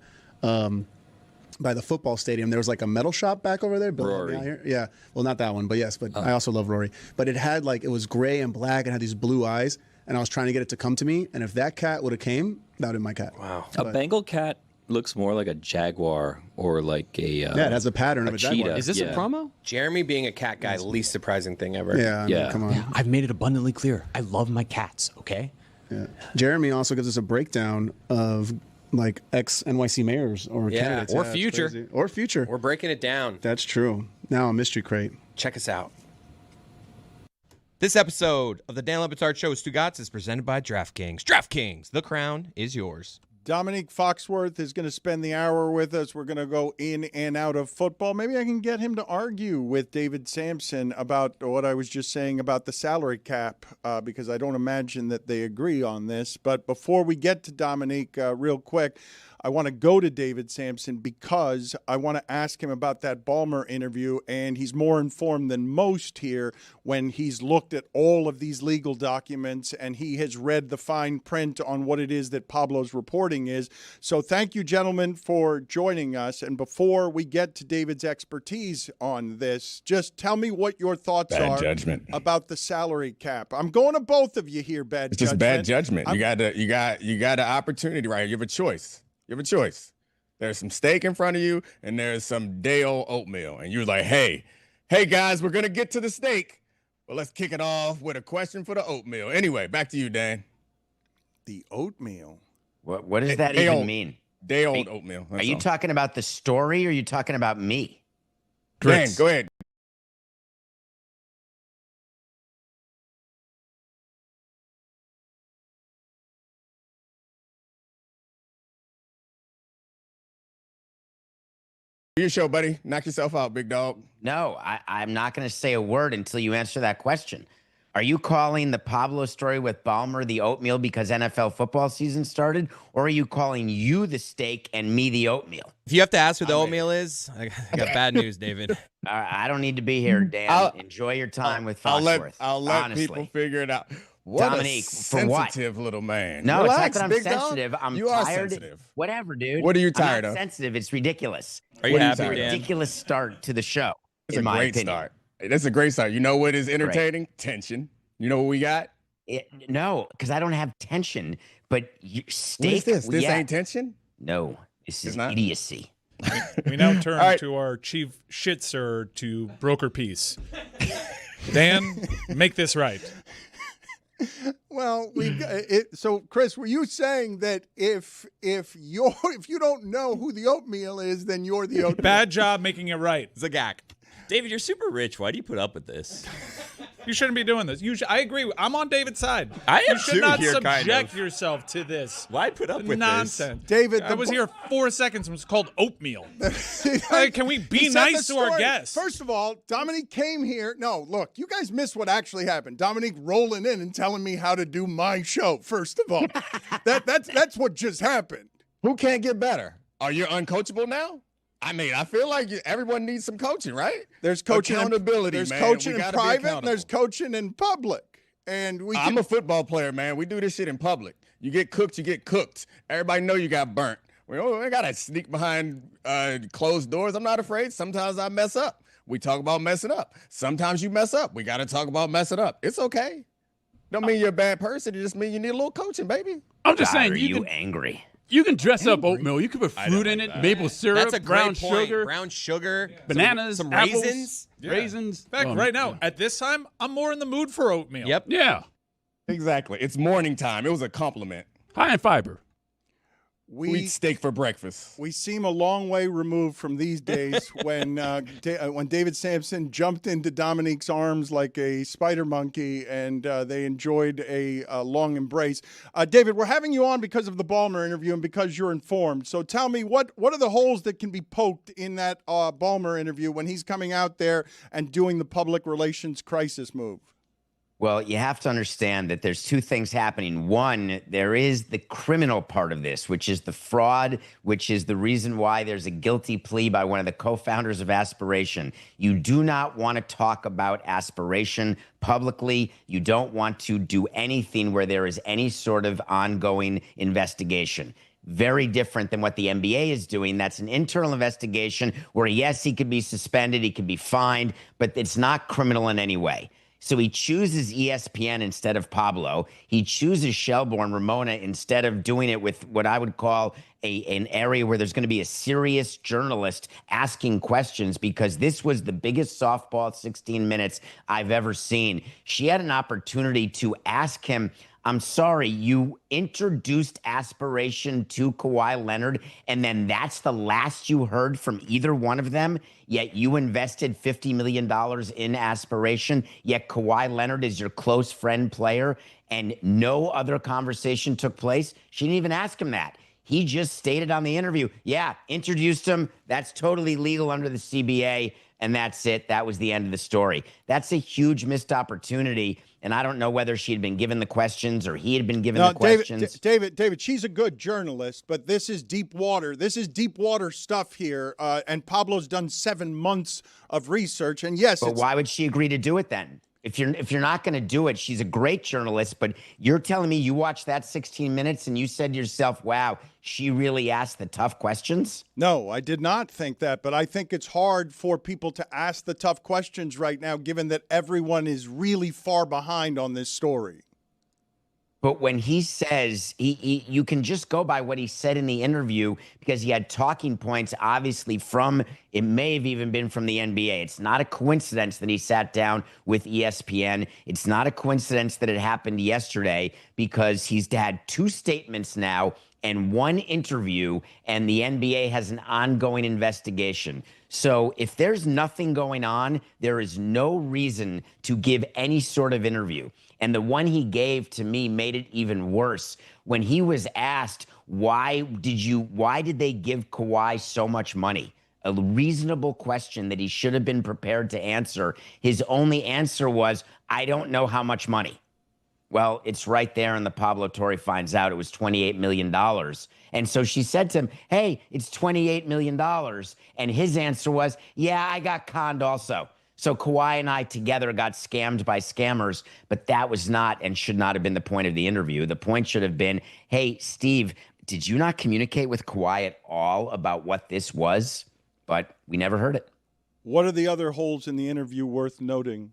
by the football stadium. There was like a metal shop back over there. Rory. Out here. Yeah. Well, not that one, but yes. But I also love Rory. But it had like, it was gray and black and had these blue eyes. And I was trying to get it to come to me. And if that cat would have came, that would have been my cat. Wow. A Bengal cat looks more like a jaguar or like a yeah, it has a pattern of a cheetah. jaguar. Is this a promo? Jeremy being a cat guy, least surprising thing ever. Yeah. I mean, come on. Yeah, I've made it abundantly clear. I love my cats, okay? Yeah. Jeremy also gives us a breakdown of like ex-NYC mayors or candidates. Or Yeah, it's future. crazy. Or future. We're breaking it down. That's true. Now a mystery crate. Check us out. This episode of the Dan Le Batard Show with Stugotz is presented by DraftKings. DraftKings, the crown is yours. Dominique Foxworth is going to spend the hour with us. We're going to go in and out of football. Maybe I can get him to argue with David Samson about what I was just saying about the salary cap, because I don't imagine that they agree on this. But before we get to Dominique, real quick, I want to go to David Samson because I want to ask him about that Balmer interview, and he's more informed than most here when he's looked at all of these legal documents and he has read the fine print on what it is that Pablo's reporting is. So thank you, gentlemen, for joining us. And before we get to David's expertise on this, just tell me what your thoughts are about the salary cap. I'm going to both of you here, bad It's judgment. just bad judgment. You got an opportunity, right? You have a choice. You have a choice. There's some steak in front of you, and there's some day-old oatmeal. And you're like, hey, guys, we're going to get to the steak, but let's kick it off with a question for the oatmeal. Anyway, back to you, Dan. The oatmeal. What does that even mean? Day-old oatmeal. Are you talking about the story, or are you talking about me? Dan, go ahead. Your show, buddy. Knock yourself out, big dog. No, I'm not going to say a word until you answer that question. Are you calling the Pablo story with Balmer the oatmeal because NFL football season started, or are you calling you the steak and me the oatmeal? If you have to ask who the oatmeal is, I got bad news, David. I don't need to be here, Dan. Enjoy your time with Foxworth. I'll let honestly. people figure it out. What Dominique, a for what? sensitive little man. No, Relax, it's not that I'm big dog. sensitive. I'm You are tired. sensitive. Whatever, dude. What are you I'm tired not of? sensitive. It's ridiculous. Are you What happy, a Dan? ridiculous start to the show. It's in a my great opinion. start. That's a great start. You know what is entertaining? Tension. You know what we got? No, because I don't have tension. But steak. What is this? This yeah. ain't tension? No, this is not? idiocy. We now turn right. to our chief shitser to broker peace. Dan, make this right. Well, we've got it. So, Chris, were you saying that if you don't know who the oatmeal is, then you're the oatmeal? Bad job making it right. Zagak. David, you're super rich. Why do you put up with this? You shouldn't be doing this. I agree. I'm on David's side. I am You should too not here, kind subject of. yourself to this. Why put up with nonsense? David, I was here 4 seconds and it was called oatmeal. this? Hey, can we be He said nice the to our story. guests? First of all, Dominique came here. No, look, you guys missed what actually happened. Dominique rolling in and telling me how to do my show. First of all, that's what just happened. Who can't get better? Are you uncoachable now? I mean, I feel like everyone needs some coaching, right? There's coaching accountability. There's man. coaching We in gotta be private and there's accountable. coaching in public. And I'm a football player, man. We do this shit in public. You get cooked, you get cooked. Everybody know you got burnt. We gotta sneak behind closed doors. I'm not afraid. Sometimes I mess up. We talk about messing up. Sometimes you mess up. We gotta talk about messing up. It's okay. Don't mean you're a bad person. It just means you need a little coaching, baby. I'm just God, saying are you you can angry? you can dress up oatmeal. You can put fruit in it, maple syrup, That's a brown great point. sugar, Brown sugar, bananas, some apples, raisins. raisins. In fact, Oh, right now, at this time, I'm more in the mood for oatmeal. Yep. Yeah, Exactly. It's morning time. It was a compliment. high in fiber. We we eat steak for breakfast. we seem a long way removed from these days when David Samson jumped into Dominique's arms like a spider monkey and they enjoyed a long embrace. David, we're having you on because of the Balmer interview and because you're informed. So tell me, what are the holes that can be poked in that Balmer interview when he's coming out there and doing the public relations crisis move? Well, you have to understand that there's two things happening. One, there is the criminal part of this, which is the fraud, which is the reason why there's a guilty plea by one of the co-founders of Aspiration. You do not want to talk about Aspiration publicly. You don't want to do anything where there is any sort of ongoing investigation. Very different than what the NBA is doing. That's an internal investigation where, yes, he could be suspended, he could be fined, but it's not criminal in any way. So he chooses ESPN instead of Pablo. He chooses Shelbourne Ramona instead of doing it with what I would call an area where there's going to be a serious journalist asking questions, because this was the biggest softball 16 minutes I've ever seen. She had an opportunity to ask him, I'm sorry, you introduced aspiration to Kawhi Leonard, and then that's the last you heard from either one of them, yet you invested $50 million in aspiration, yet Kawhi Leonard is your close friend player, and no other conversation took place? She didn't even ask him that. He just stated on the interview, yeah, introduced him. That's totally legal under the CBA, and that's it. That was the end of the story. That's a huge missed opportunity. And I don't know whether she had been given the questions or he had been given the questions. David, she's a good journalist, but this is deep water. This is deep water stuff here. And Pablo's done 7 months of research. And yes, but why would she agree to do it then? If you're not going to do it, she's a great journalist, but you're telling me you watched that 16 minutes and you said to yourself, wow, she really asked the tough questions? No, I did not think that, but I think it's hard for people to ask the tough questions right now, given that everyone is really far behind on this story. But when he says, you can just go by what he said in the interview, because he had talking points, obviously, from, it may have even been from the NBA. It's not a coincidence that he sat down with ESPN. It's not a coincidence that it happened yesterday, because he's had 2 statements now and 1 interview, and the NBA has an ongoing investigation. So if there's nothing going on, there is no reason to give any sort of interview. And the one he gave to me made it even worse. When he was asked, why did they give Kawhi so much money? A reasonable question that he should have been prepared to answer. His only answer was, I don't know how much money. Well, it's right there, and the Pablo Torre finds out it was $28 million. And so she said to him, hey, it's $28 million. And his answer was, yeah, I got conned also. So Kawhi and I together got scammed by scammers, but that was not and should not have been the point of the interview. The point should have been, hey, Steve, did you not communicate with Kawhi at all about what this was? But we never heard it. What are the other holes in the interview worth noting?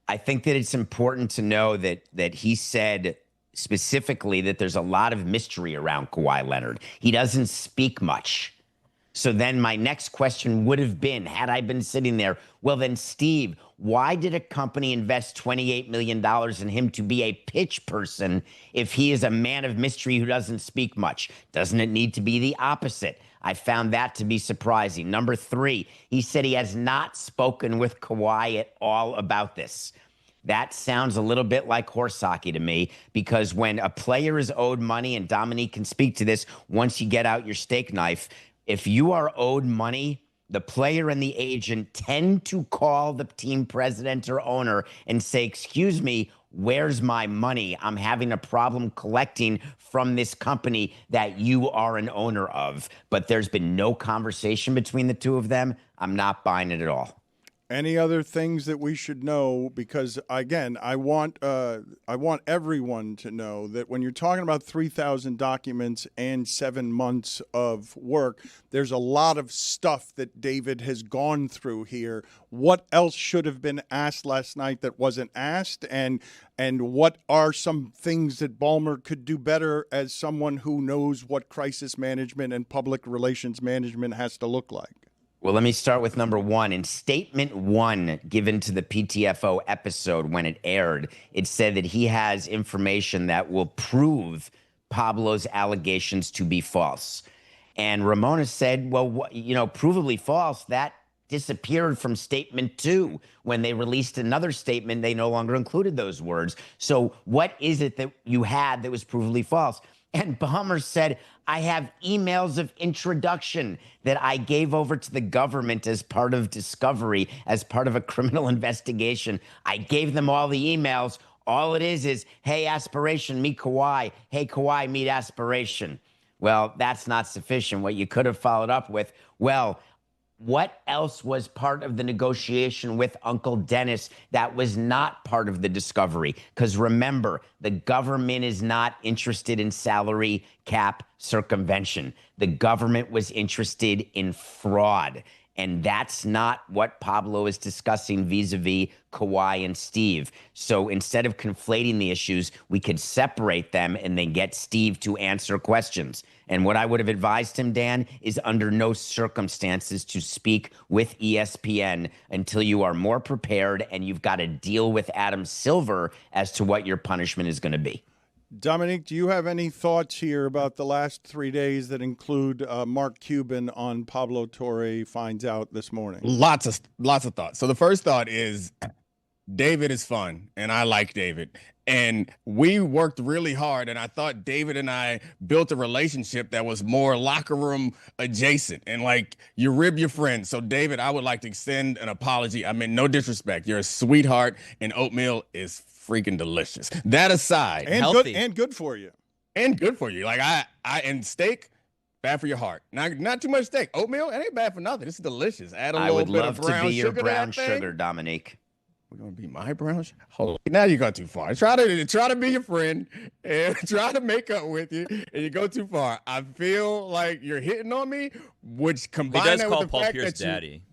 I think that it's important to know that he said specifically that there's a lot of mystery around Kawhi Leonard. He doesn't speak much. So then my next question would have been, had I been sitting there, well then, Steve, why did a company invest $28 million in him to be a pitch person if he is a man of mystery who doesn't speak much? Doesn't it need to be the opposite? I found that to be surprising. Number 3, he said he has not spoken with Kawhi at all about this. That sounds a little bit like horse hockey to me, because when a player is owed money, and Dominique can speak to this once you get out your steak knife, if you are owed money, the player and the agent tend to call the team president or owner and say, excuse me, where's my money? I'm having a problem collecting from this company that you are an owner of. But there's been no conversation between the two of them. I'm not buying it at all. Any other things that we should know? Because again, I want everyone to know that when you're talking about 3,000 documents and 7 months of work, there's a lot of stuff that David has gone through here. What else should have been asked last night that wasn't asked, and what are some things that Balmer could do better as someone who knows what crisis management and public relations management has to look like? Well, let me start with number 1. In statement 1 given to the PTFO episode when it aired, it said that he has information that will prove Pablo's allegations to be false. And Ramona said, well, provably false, that disappeared from statement 2. When they released another statement, they no longer included those words. So what is it that you had that was provably false? And Balmer said, I have emails of introduction that I gave over to the government as part of discovery, as part of a criminal investigation. I gave them all the emails. All it is, hey, Aspiration, meet Kawhi. Hey, Kawhi, meet Aspiration. Well, that's not sufficient. What you could have followed up with, well, What else was part of the negotiation with Uncle Dennis that was not part of the discovery? Because remember, the government is not interested in salary cap circumvention. The government was interested in fraud. And that's not what Pablo is discussing vis-a-vis Kawhi and Steve. So instead of conflating the issues, we could separate them and then get Steve to answer questions. And what I would have advised him, Dan, is under no circumstances to speak with ESPN until you are more prepared and you've got to deal with Adam Silver as to what your punishment is going to be. Dominique, do you have any thoughts here about the last 3 days that include Mark Cuban on Pablo Torre finds out this morning? Lots of thoughts. So the first thought is David is fun, and I like David. And we worked really hard, and I thought David and I built a relationship that was more locker room adjacent. And like, you rib your friends. So David, I would like to extend an apology. I mean, no disrespect. You're a sweetheart, and oatmeal is freaking delicious. That aside, and healthy. good for you. And good for you. Like and steak, bad for your heart. Not too much steak. Oatmeal, it ain't bad for nothing. It's delicious. Add a little bit of brown sugar. I would love to be your to brown that thing. sugar, Dominique. We're gonna be my brown sugar. Hold on. Now you go too far. Try to be your friend and try to make up with you, and you go too far. I feel like you're hitting on me, which combined with the fact that daddy.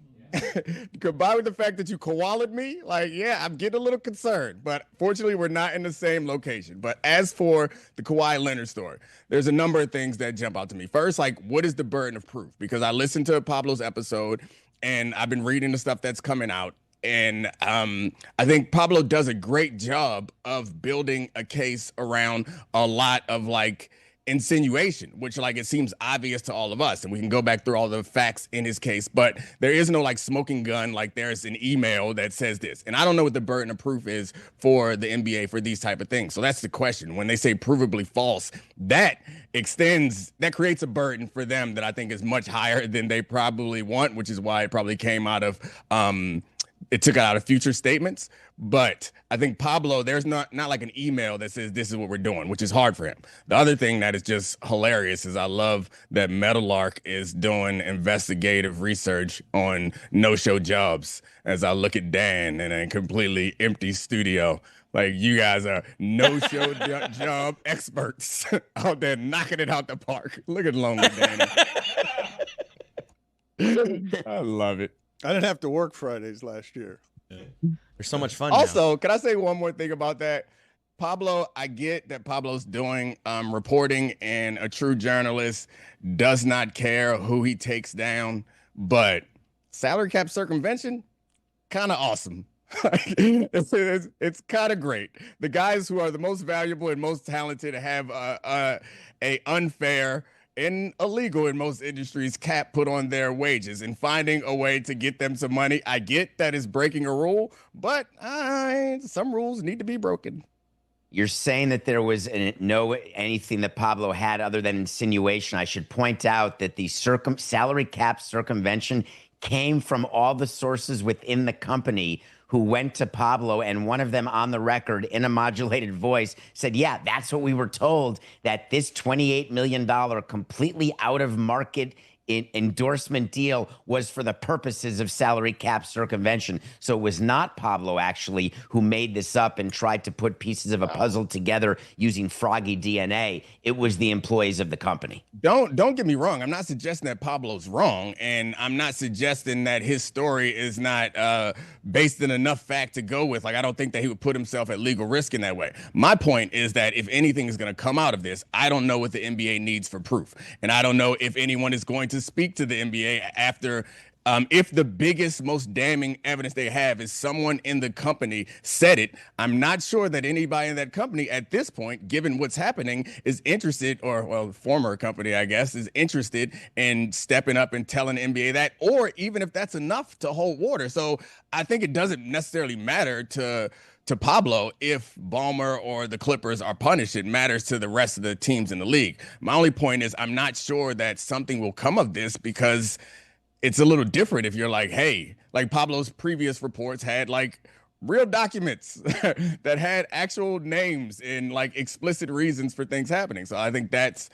Combined with the fact that you koalaed me, like, yeah, I'm getting a little concerned. But fortunately, we're not in the same location. But as for the Kawhi Leonard story, there's a number of things that jump out to me. First, like, what is the burden of proof? Because I listened to Pablo's episode, and I've been reading the stuff that's coming out. And I think Pablo does a great job of building a case around a lot of, like, insinuation, which, like, it seems obvious to all of us, and we can go back through all the facts in his case, but there is no, like, smoking gun, like there's an email that says this. And I don't know what the burden of proof is for the NBA for these type of things. So that's the question. When they say provably false, that creates a burden for them that I think is much higher than they probably want, which is why it probably came out of it took it out of future statements. But I think Pablo, there's not like an email that says this is what we're doing, which is hard for him. The other thing that is just hilarious is I love that Metalark is doing investigative research on no-show jobs as I look at Dan in a completely empty studio. Like, you guys are no-show job experts out there knocking it out the park. Look at lonely Danny. I love it. I didn't have to work Fridays last year. There's so much fun. Also, can I say one more thing about that? Pablo, I get that Pablo's doing reporting, and a true journalist does not care who he takes down, but salary cap circumvention, kind of awesome. It's kind of great. The guys who are the most valuable and most talented have a unfair and illegal in most industries cap put on their wages, and finding a way to get them some money. I get that is breaking a rule, but some rules need to be broken. You're saying that there was anything that Pablo had other than insinuation. I should point out that the salary cap circumvention came from all the sources within the company who went to Pablo, and one of them on the record in a modulated voice said, yeah, that's what we were told, that this $28 million completely out of market endorsement deal was for the purposes of salary cap circumvention. So it was not Pablo actually who made this up and tried to put pieces of a puzzle together using froggy DNA. It was the employees of the company. Don't get me wrong. I'm not suggesting that Pablo's wrong, and I'm not suggesting that his story is not based in enough fact to go with. Like, I don't think that he would put himself at legal risk in that way. My point is that if anything is going to come out of this, I don't know what the NBA needs for proof, and I don't know if anyone is going to speak to the NBA after if the biggest, most damning evidence they have is someone in the company said it. I'm not sure that anybody in that company at this point, given what's happening, is interested, or, well, former company, I guess, is interested in stepping up and telling the NBA that, or even if that's enough to hold water. So I think it doesn't necessarily matter to Pablo if Balmer or the Clippers are punished. It matters to the rest of the teams in the league. My only point is I'm not sure that something will come of this, because it's a little different if you're like, hey, like Pablo's previous reports had like real documents that had actual names and like explicit reasons for things happening. So I think that's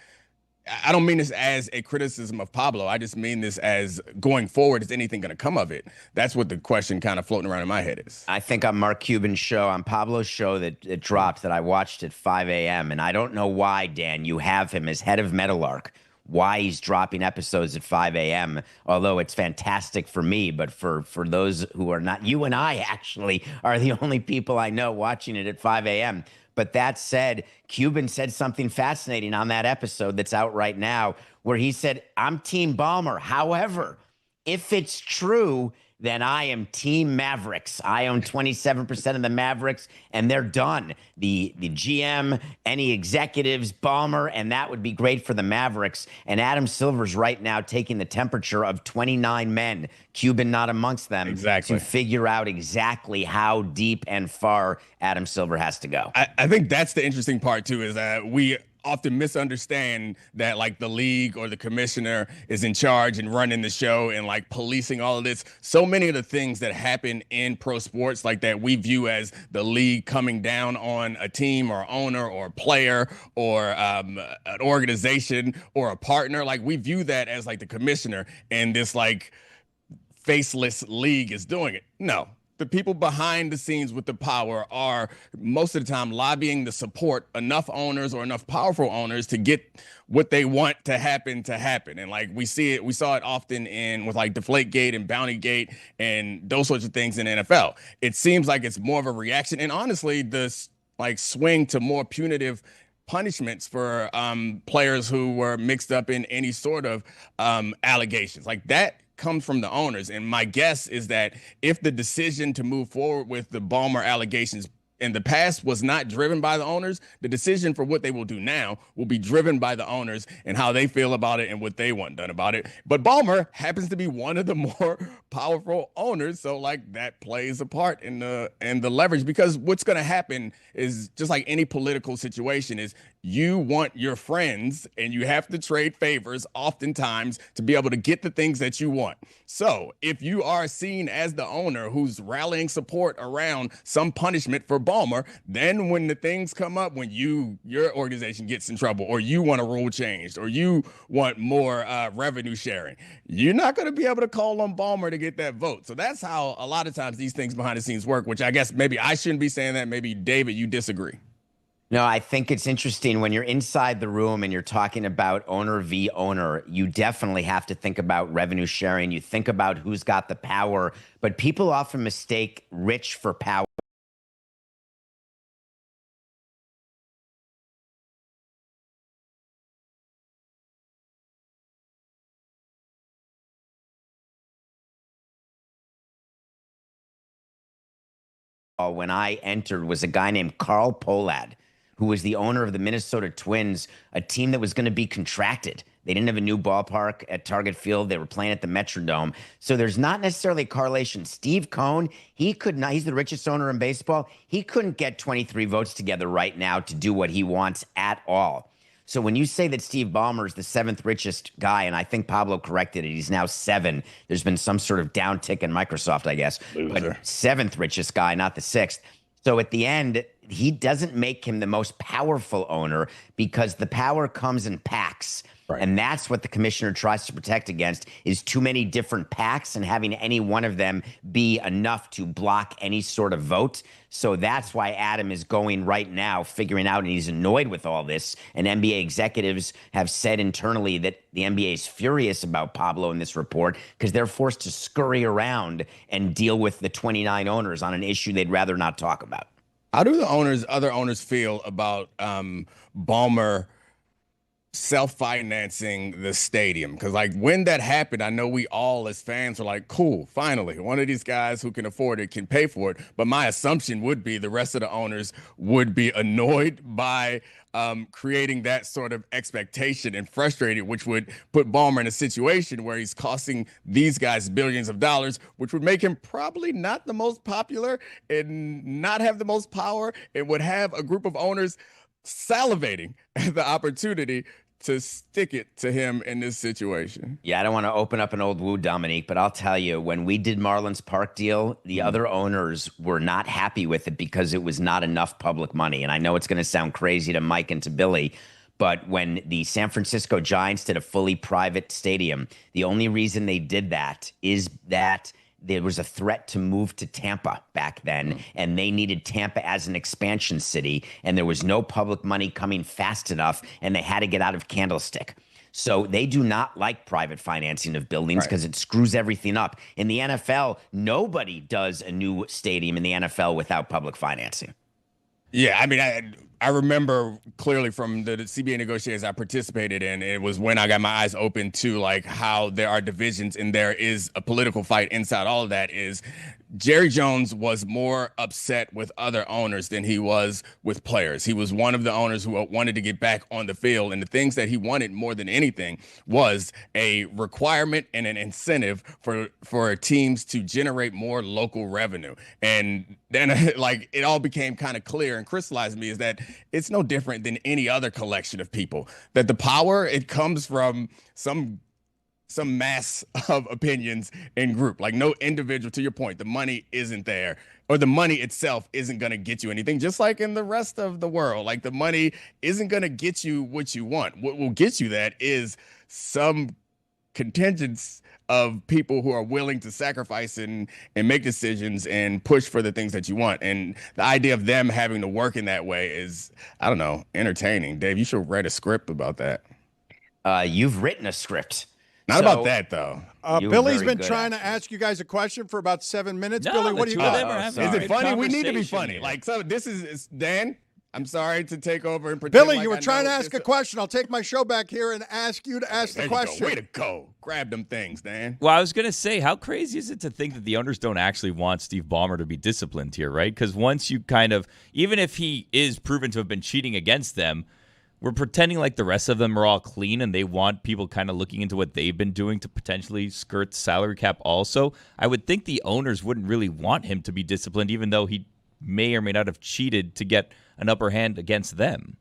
I don't mean this as a criticism of Pablo. I just mean this as going forward, is anything going to come of it? That's what the question kind of floating around in my head is. I think on Mark Cuban's show, on Pablo's show that it dropped, that I watched at 5 a.m., and I don't know why, Dan, you have him as head of Metalark, why he's dropping episodes at 5 a.m., although it's fantastic for me, but for those who are not, you and I actually are the only people I know watching it at 5 a.m. But that said, Cuban said something fascinating on that episode that's out right now, where he said, I'm Team Balmer. However, if it's true, then I am Team Mavericks. I own 27% of the Mavericks, and they're done. The GM, any executives, Balmer, and that would be great for the Mavericks. And Adam Silver's right now taking the temperature of 29 men, Cuban not amongst them, to figure out exactly how deep and far Adam Silver has to go. I think that's the interesting part, too, is that we often misunderstand that like the league or the commissioner is in charge and running the show and like policing all of this. So many of the things that happen in pro sports like that we view as the league coming down on a team or owner or player or an organization or a partner. Like we view that as like the commissioner and this like faceless league is doing it. No. The people behind the scenes with the power are most of the time lobbying to support enough owners or enough powerful owners to get what they want to happen. And like we saw it often with like Deflategate and Bountygate and those sorts of things in NFL. It seems like it's more of a reaction. And honestly, this like swing to more punitive punishments for players who were mixed up in any sort of allegations like that comes from the owners. And my guess is that if the decision to move forward with the Balmer allegations in the past was not driven by the owners, the decision for what they will do now will be driven by the owners and how they feel about it and what they want done about it. But Balmer happens to be one of the more powerful owners, so like that plays a part in the leverage, because what's going to happen is just like any political situation is you want your friends and you have to trade favors oftentimes to be able to get the things that you want. So if you are seen as the owner who's rallying support around some punishment for Balmer, then when the things come up, when your organization gets in trouble or you want a rule changed or you want more revenue sharing, you're not going to be able to call on Balmer to get that vote. So that's how a lot of times these things behind the scenes work, which I guess maybe I shouldn't be saying that. Maybe, David, you disagree. No, I think it's interesting when you're inside the room and you're talking about owner v. owner, you definitely have to think about revenue sharing. You think about who's got the power, but people often mistake rich for power. When I entered was a guy named Carl Pohlad, who was the owner of the Minnesota Twins, a team that was going to be contracted. They didn't have a new ballpark at Target Field. They were playing at the Metrodome. So there's not necessarily a correlation. Steve Cohen, he could not, he's the richest owner in baseball. He couldn't get 23 votes together right now to do what he wants at all. So when you say that Steve Ballmer is the 7th richest guy, and I think Pablo corrected it, he's now 7. There's been some sort of downtick in Microsoft, I guess. But 7th richest guy, not the 6th. So at the end, he doesn't make him the most powerful owner because the power comes in packs. Right. And that's what the commissioner tries to protect against, is too many different packs and having any one of them be enough to block any sort of vote. So that's why Adam is going right now, figuring out, and he's annoyed with all this. And NBA executives have said internally that the NBA is furious about Pablo in this report because they're forced to scurry around and deal with the 29 owners on an issue they'd rather not talk about. How do the other owners feel about Balmer self-financing the stadium? Because like when that happened, I know we all as fans were like, cool, finally one of these guys who can afford it can pay for it. But my assumption would be the rest of the owners would be annoyed by creating that sort of expectation and frustrated, which would put Balmer in a situation where he's costing these guys billions of dollars, which would make him probably not the most popular and not have the most power, and would have a group of owners salivating at the opportunity to stick it to him in this situation. Yeah, I don't want to open up an old wound, Dominique, but I'll tell you, when we did Marlins Park deal, the other owners were not happy with it because it was not enough public money. And I know it's going to sound crazy to Mike and to Billy, But when the San Francisco Giants did a fully private stadium, the only reason they did that is that there was a threat to move to Tampa back then, and they needed Tampa as an expansion city, and there was no public money coming fast enough, and they had to get out of Candlestick. So they do not like private financing of buildings because it screws everything up. In the NFL, nobody does a new stadium in the NFL without public financing. Yeah, I mean, I remember clearly from the CBA negotiations I participated in, it was when I got my eyes open to like how there are divisions and there is a political fight inside all of that. Is Jerry Jones was more upset with other owners than he was with players. He was one of the owners who wanted to get back on the field, and the things that he wanted more than anything was a requirement and an incentive for teams to generate more local revenue. And then like it all became kind of clear and crystallized to me is that it's no different than any other collection of people, that the power, it comes from some mass of opinions and group. Like no individual, to your point, the money isn't there, or the money itself isn't going to get you anything, just like in the rest of the world. Like the money isn't going to get you what you want. What will get you that is some contingents of people who are willing to sacrifice and make decisions and push for the things that you want. And the idea of them having to work in that way is, I don't know, entertaining. Dave, you should write a script about that. You've written a script. Not about that, though. Billy's been trying to ask you guys a question for about 7 minutes. No, Billy, what do you got? Is it funny? We need to be funny. Here. Like, so this is Dan. I'm sorry to take over and pretend Billy, like you were I trying to know ask a question. I'll take my show back here and ask you to ask the question. Way to go. Grab them things, Dan. Well, I was going to say, how crazy is it to think that the owners don't actually want Steve Ballmer to be disciplined here, right? Because once you kind of, even if he is proven to have been cheating against them, we're pretending like the rest of them are all clean and they want people kind of looking into what they've been doing to potentially skirt the salary cap also. I would think the owners wouldn't really want him to be disciplined, even though he may or may not have cheated to get an upper hand against them.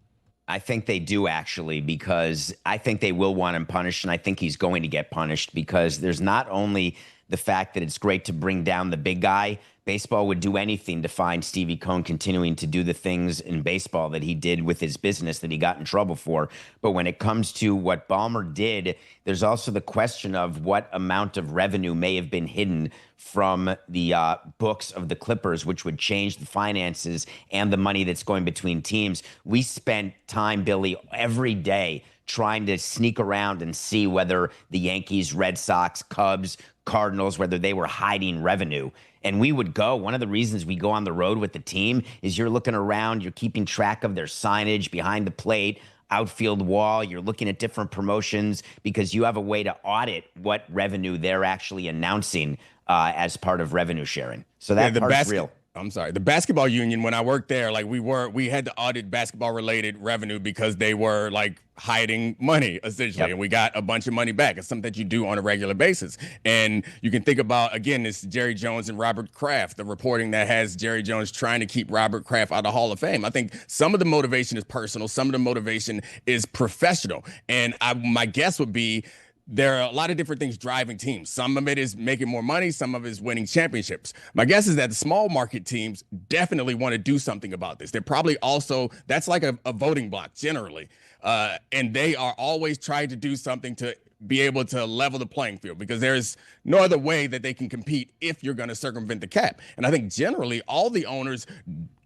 I think they do, actually, because I think they will want him punished, and I think he's going to get punished because there's not only the fact that it's great to bring down the big guy. Baseball would do anything to find Stevie Cohn continuing to do the things in baseball that he did with his business that he got in trouble for. But when it comes to what Balmer did, there's also the question of what amount of revenue may have been hidden from the books of the Clippers, which would change the finances and the money that's going between teams. We spent time, Billy, every day trying to sneak around and see whether the Yankees, Red Sox, Cubs, Cardinals, whether they were hiding revenue. And we would go. One of the reasons we go on the road with the team is you're looking around, you're keeping track of their signage behind the plate, outfield wall, you're looking at different promotions because you have a way to audit what revenue they're actually announcing as part of revenue sharing. So that part's real. I'm sorry. The basketball union, when I worked there, like we had to audit basketball related revenue because they were like hiding money essentially. And we got a bunch of money back. It's something that you do on a regular basis. And you can think about, again, this Jerry Jones and Robert Kraft, the reporting that has Jerry Jones trying to keep Robert Kraft out of the Hall of Fame. I think some of the motivation is personal. Some of the motivation is professional. And my guess would be, there are a lot of different things driving teams. Some of it is making more money. Some of it is winning championships. My guess is that the small market teams definitely want to do something about this. They're probably also, that's like a voting block generally. And they are always trying to do something to be able to level the playing field because there's no other way that they can compete if you're going to circumvent the cap. And I think generally all the owners,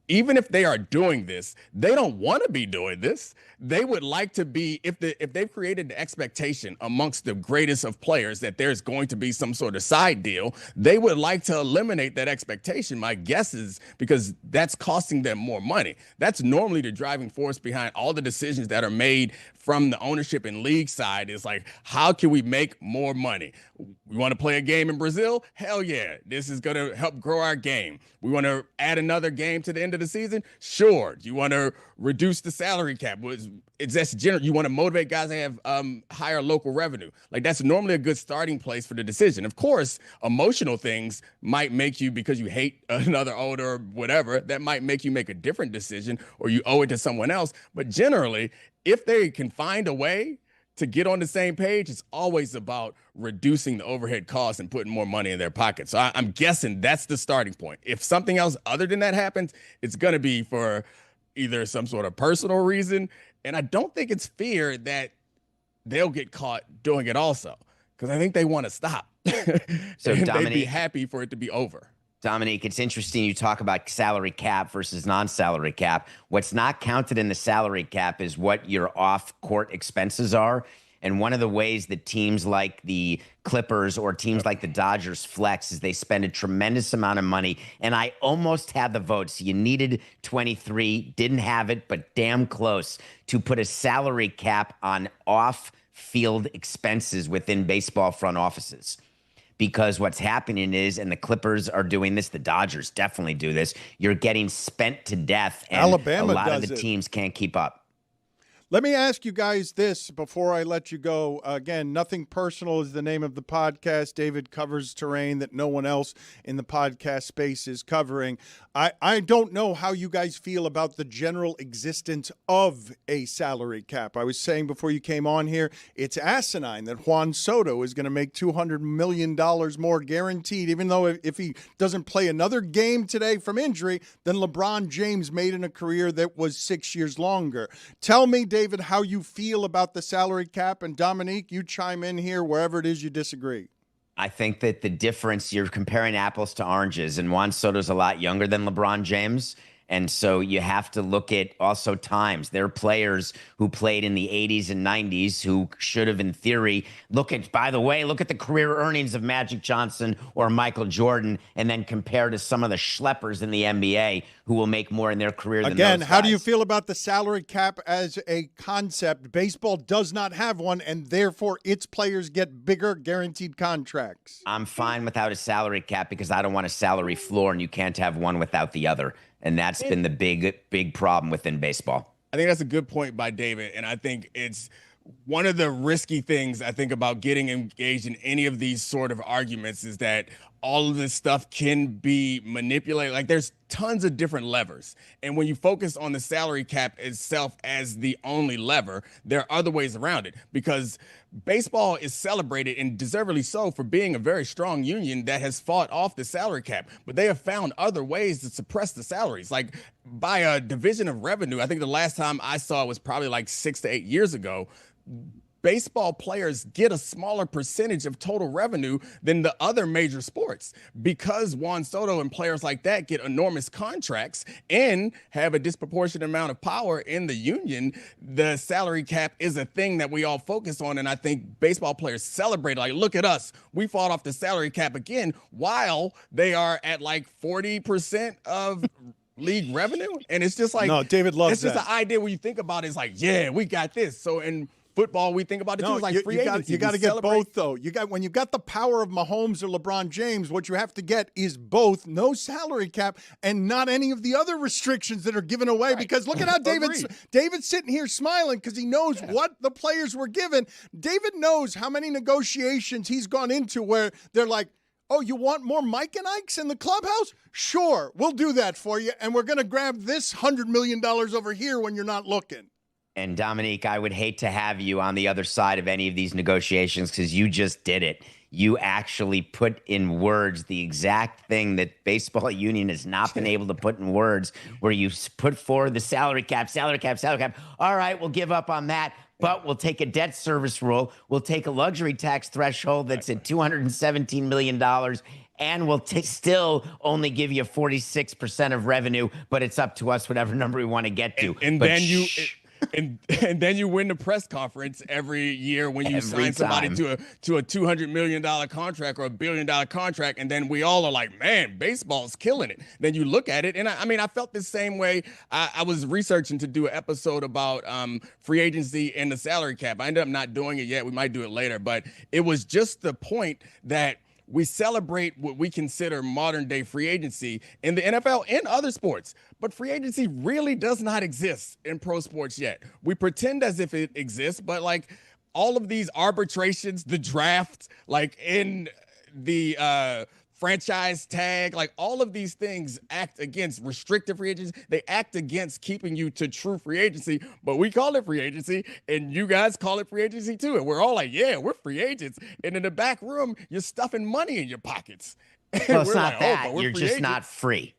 even if they are doing this, they don't want to be doing this. They would like to be, if they've created the expectation amongst the greatest of players that there's going to be some sort of side deal, they would like to eliminate that expectation. My guess is because that's costing them more money. That's normally the driving force behind all the decisions that are made from the ownership and league side is like, how can we make more money? We want to play a game in Brazil? Hell yeah. This is going to help grow our game. We want to add another game to the end of the season? Sure. Do you want to reduce the salary cap? It's just general. You want to motivate guys to have higher local revenue. Like that's normally a good starting place for the decision. Of course, emotional things might make you, because you hate another owner or whatever, that might make you make a different decision or you owe it to someone else. But generally, if they can find a way to get on the same page, it's always about reducing the overhead costs and putting more money in their pockets. So I'm guessing that's the starting point. If something else other than that happens, it's going to be for either some sort of personal reason And I don't think it's fear that they'll get caught doing it also, because I think they want to stop. So and Dominique, they'd be happy for it to be over. Dominique, it's interesting you talk about salary cap versus non-salary cap. What's not counted in the salary cap is what your off-court expenses are. And one of the ways that teams like the Clippers or teams like the Dodgers flex is they spend a tremendous amount of money. And I almost had the votes. You needed 23, didn't have it, but damn close to put a salary cap on off-field expenses within baseball front offices. Because what's happening is, and the Clippers are doing this, the Dodgers definitely do this, you're getting spent to death, and Alabama a lot of does the it. teams can't keep up. Let me ask you guys this before I let you go. Again, Nothing Personal is the name of the podcast. David covers terrain that no one else in the podcast space is covering. I don't know how you guys feel about the general existence of a salary cap. I was saying before you came on here, it's asinine that Juan Soto is going to make $200 million more guaranteed, even though if he doesn't play another game today from injury, then LeBron James made in a career that was 6 years longer. Tell me, David, how you feel about the salary cap, and Dominique, you chime in here wherever it is you disagree. I think that the difference, you're comparing apples to oranges, and Juan Soto's a lot younger than LeBron James. And so you have to look at also times. There are players who played in the 80s and 90s who should have, in theory, by the way, look at the career earnings of Magic Johnson or Michael Jordan, and then compare to some of the schleppers in the NBA who will make more in their career than Again, those how do you guys. feel about the salary cap as a concept? Baseball does not have one, and therefore its players get bigger guaranteed contracts. I'm fine without a salary cap because I don't want a salary floor, and you can't have one without the other. And that's been the big problem within baseball. I think that's a good point by David. And I think it's one of the risky things I think about getting engaged in any of these sort of arguments is that all of this stuff can be manipulated. Like there's tons of different levers. And when you focus on the salary cap itself as the only lever, there are other ways around it, because baseball is celebrated, and deservedly so, for being a very strong union that has fought off the salary cap. But they have found other ways to suppress the salaries, like by a division of revenue. I think the last time I saw it was probably like 6 to 8 years ago. Baseball players get a smaller percentage of total revenue than the other major sports, because Juan Soto and players like that get enormous contracts and have a disproportionate amount of power in the union. The salary cap is a thing that we all focus on, and I think baseball players celebrate, like, look at us, we fought off the salary cap again, while they are at like 40% of league revenue. And it's just like, no, David loves it's just the idea when you think about it, it's like, yeah, we got this. So in football, we think about it too. It's like free agency. You got to get celebrate both, though. When you got the power of Mahomes or LeBron James, what you have to get is both no salary cap and not any of the other restrictions that are given away. Right. Because look at how David's sitting here smiling because he knows what the players were given. David knows how many negotiations he's gone into where they're like, oh, you want more Mike and Ikes in the clubhouse? Sure, we'll do that for you. And we're going to grab this $100 million over here when you're not looking. And Dominique, I would hate to have you on the other side of any of these negotiations because you just did it. You actually put in words the exact thing that baseball union has not been able to put in words, where you put forward the salary cap. All right, we'll give up on that, but we'll take a debt service rule. We'll take a luxury tax threshold that's at $217 million. And we'll still only give you 46% of revenue, but it's up to us, whatever number we want to get to. And then you win the press conference every year when you sign somebody to a $200 million contract or $1 billion contract, and then we all are like, man, baseball's killing it. Then you look at it, and I felt the same way. I was researching to do an episode about free agency and the salary cap. I ended up not doing it yet. We might do it later, but it was just the point that we celebrate what we consider modern day free agency in the NFL and other sports, but free agency really does not exist in pro sports yet. We pretend as if it exists, but like all of these arbitrations, the draft, like in the franchise tag, like all of these things act against restrictive free agency. They act against keeping you to true free agency, but we call it free agency and you guys call it free agency too. And we're all like, yeah, we're free agents. And in the back room, you're stuffing money in your pockets. Well, it's not that. You're just not free.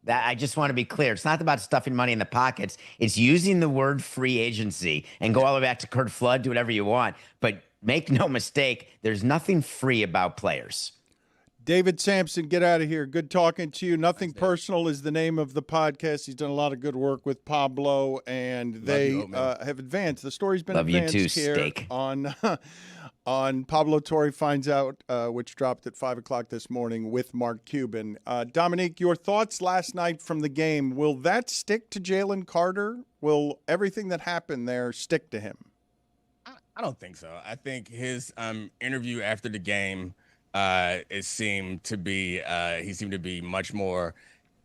That I just want to be clear. It's not about stuffing money in the pockets. It's using the word free agency and go all the way back to Kurt Flood, do whatever you want. But make no mistake, there's nothing free about players. David Samson, get out of here. Good talking to you. Nothing Personal is the name of the podcast. He's done a lot of good work with Pablo, and they have advanced. The story's been advanced here steak. on Pablo Torre Finds Out, which dropped at 5 o'clock this morning with Mark Cuban. Dominique, your thoughts last night from the game. Will that stick to Jalen Carter? Will everything that happened there stick to him? I don't think so. I think his interview after the game, he seemed to be much more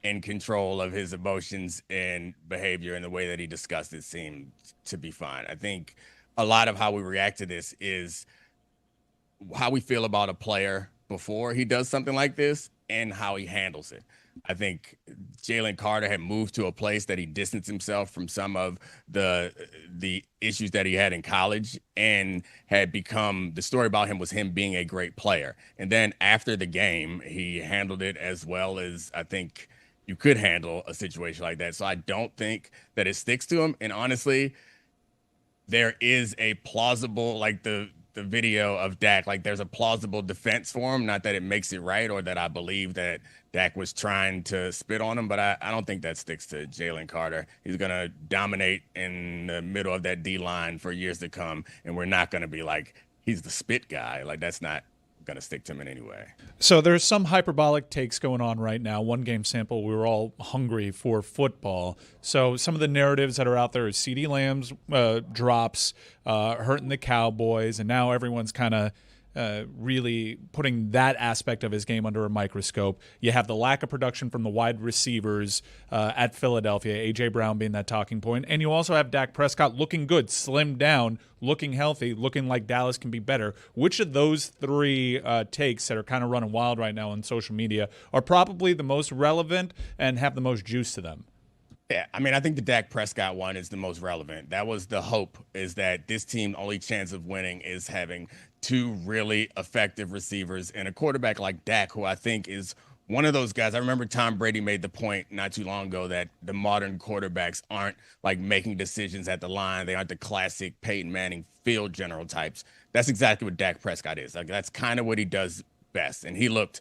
in control of his emotions and behavior, and the way that he discussed it seemed to be fine. I think a lot of how we react to this is how we feel about a player before he does something like this and how he handles it. I think Jalen Carter had moved to a place that he distanced himself from some of the issues that he had in college, and had become, the story about him was him being a great player. And then after the game, he handled it as well as I think you could handle a situation like that. So I don't think that it sticks to him. And honestly, there is a plausible, like the video of Dak, like there's a plausible defense for him. Not that it makes it right or that I believe that Dak was trying to spit on him, but I don't think that sticks to Jalen Carter. He's going to dominate in the middle of that D-line for years to come, and we're not going to be like, he's the spit guy. Like, that's not going to stick to him in any way. So there's some hyperbolic takes going on right now. One game sample, we were all hungry for football. So some of the narratives that are out there is CeeDee Lamb's drops hurting the Cowboys, and now everyone's kind of really putting that aspect of his game under a microscope. You have the lack of production from the wide receivers at Philadelphia, A.J. Brown being that talking point. And you also have Dak Prescott looking good, slimmed down, looking healthy, looking like Dallas can be better. Which of those three takes that are kind of running wild right now on social media are probably the most relevant and have the most juice to them? Yeah, I mean, I think the Dak Prescott one is the most relevant. That was the hope, is that this team, only chance of winning is having two really effective receivers and a quarterback like Dak, who I think is one of those guys. I remember Tom Brady made the point not too long ago that the modern quarterbacks aren't like making decisions at the line. They aren't the classic Peyton Manning field general types. That's exactly what Dak Prescott is. Like, that's kind of what he does best. And he looked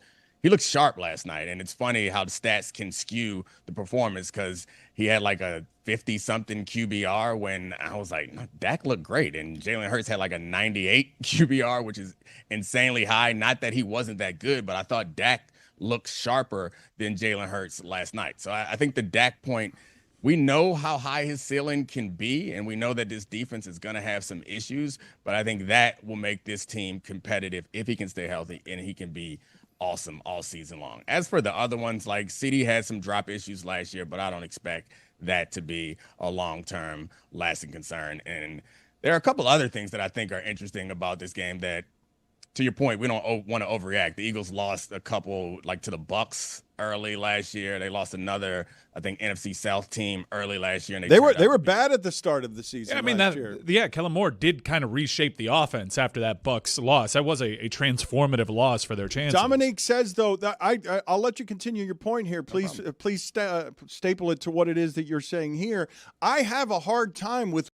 sharp last night. And it's funny how the stats can skew the performance, because he had like a 50-something QBR when I was like, no, Dak looked great. And Jalen Hurts had like a 98 QBR, which is insanely high. Not that he wasn't that good, but I thought Dak looked sharper than Jalen Hurts last night. So I think the Dak point, we know how high his ceiling can be, and we know that this defense is going to have some issues, but I think that will make this team competitive if he can stay healthy and he can be awesome all season long. As for the other ones, like CeeDee had some drop issues last year, but I don't expect that to be a long-term lasting concern. And there are a couple other things that I think are interesting about this game that, to your point, we don't want to overreact. The Eagles lost a couple, like to the Bucks early last year. They lost another, I think, NFC South team early last year. And they were bad at the start of the season. Yeah, I mean, last year. Kellen Moore did kind of reshape the offense after that Bucks loss. That was a transformative loss for their chances. Dominique says, though, that I'll let you continue your point here. Please, staple it to what it is that you're saying here. I have a hard time with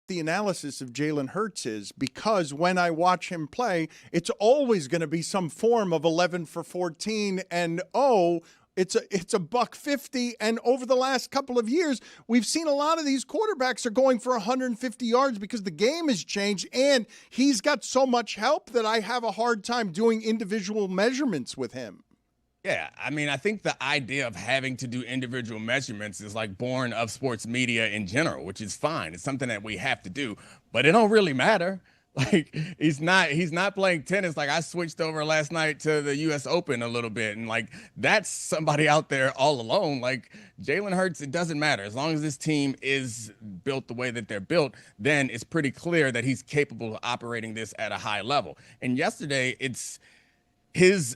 the analysis of Jalen Hurts is, because when I watch him play, it's always going to be some form of 11 for 14 and it's a $150. And over the last couple of years, we've seen a lot of these quarterbacks are going for 150 yards because the game has changed, and he's got so much help that I have a hard time doing individual measurements with him. Yeah, I mean, I think the idea of having to do individual measurements is like born of sports media in general, which is fine. It's something that we have to do, but it don't really matter. Like, he's not playing tennis. Like, I switched over last night to the U.S. Open a little bit, and like, that's somebody out there all alone. Like, Jalen Hurts, it doesn't matter. As long as this team is built the way that they're built, then it's pretty clear that he's capable of operating this at a high level. And yesterday, it's his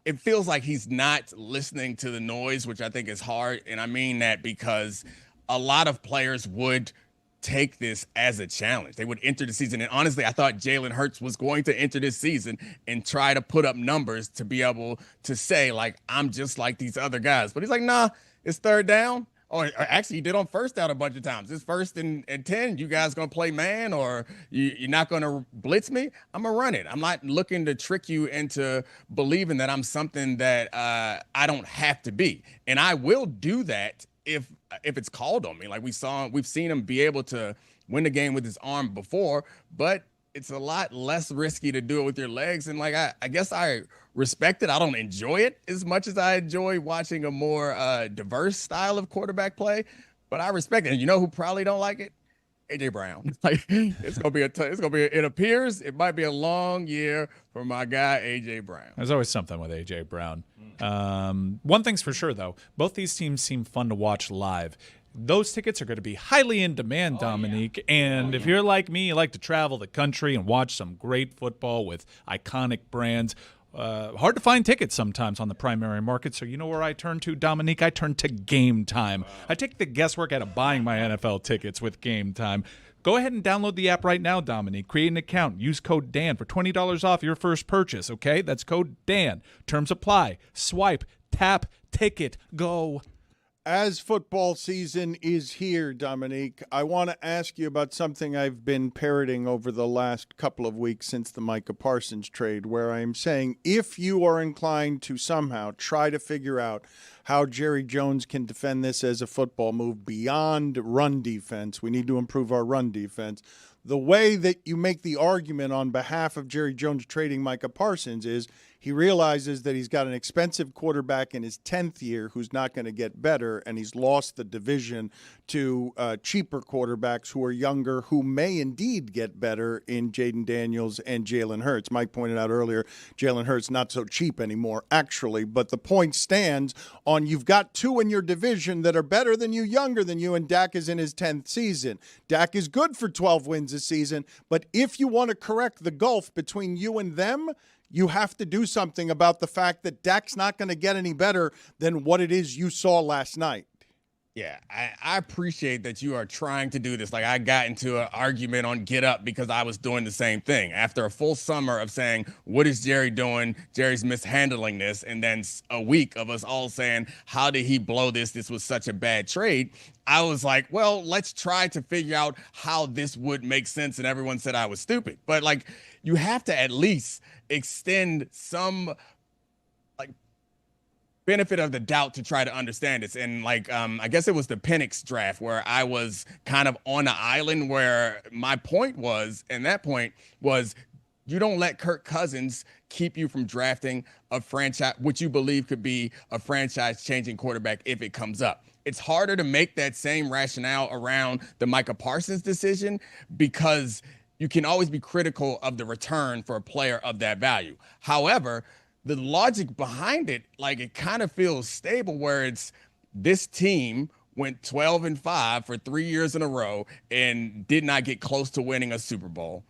it feels like he's not listening to the noise, which I think is hard. And I mean that because a lot of players would take this as a challenge. They would enter the season. And honestly, I thought Jalen Hurts was going to enter this season and try to put up numbers to be able to say, like, I'm just like these other guys. But he's like, nah, it's third down. Or actually, he did on first down a bunch of times. It's first and 10. You guys going to play man, or you're not going to blitz me? I'm going to run it. I'm not looking to trick you into believing that I'm something that I don't have to be. And I will do that if it's called on me. Like we've seen him be able to win the game with his arm before, but it's a lot less risky to do it with your legs. And like, I guess I respect it. I don't enjoy it as much as I enjoy watching a more diverse style of quarterback play, but I respect it. And you know who probably don't like it? AJ Brown. Like it appears it might be a long year for my guy AJ Brown. There's always something with AJ Brown. One thing's for sure, though, both these teams seem fun to watch live. Those tickets are going to be highly in demand, Dominique. Yeah. And if you're like me, you like to travel the country and watch some great football with iconic brands. Hard to find tickets sometimes on the primary market, so you know where I turn to, Dominique? I turn to Game Time. I take the guesswork out of buying my NFL tickets with Game Time. Go ahead and download the app right now, Dominique. Create an account. Use code DAN for $20 off your first purchase, okay? That's code DAN. Terms apply. Swipe, tap, ticket, go. As football season is here, Dominique, I want to ask you about something I've been parroting over the last couple of weeks since the Micah Parsons trade, where I'm saying if you are inclined to somehow try to figure out how Jerry Jones can defend this as a football move beyond run defense, we need to improve our run defense. The way that you make the argument on behalf of Jerry Jones trading Micah Parsons is he realizes that he's got an expensive quarterback in his 10th year who's not going to get better, and he's lost the division to cheaper quarterbacks who are younger, who may indeed get better in Jaden Daniels and Jalen Hurts. Mike pointed out earlier, Jalen Hurts not so cheap anymore, actually, but the point stands on you've got two in your division that are better than you, younger than you, and Dak is in his 10th season. Dak is good for 12 wins this season, but if you want to correct the gulf between you and them, you have to do something about the fact that Dak's not going to get any better than what it is you saw last night. Yeah, I appreciate that you are trying to do this. Like, I got into an argument on Get Up because I was doing the same thing. After a full summer of saying, what is Jerry doing? Jerry's mishandling this. And then a week of us all saying, how did he blow this? This was such a bad trade. I was like, well, let's try to figure out how this would make sense. And everyone said I was stupid. But, like, you have to at least extend some benefit of the doubt to try to understand this. And I guess it was the Penix draft where I was kind of on an island where my point was, and that point was, you don't let Kirk Cousins keep you from drafting a franchise, what you believe could be a franchise-changing quarterback if it comes up. It's harder to make that same rationale around the Micah Parsons decision because you can always be critical of the return for a player of that value. However, the logic behind it, like, it kind of feels stable where it's this team went 12-5 for 3 years in a row and did not get close to winning a Super Bowl.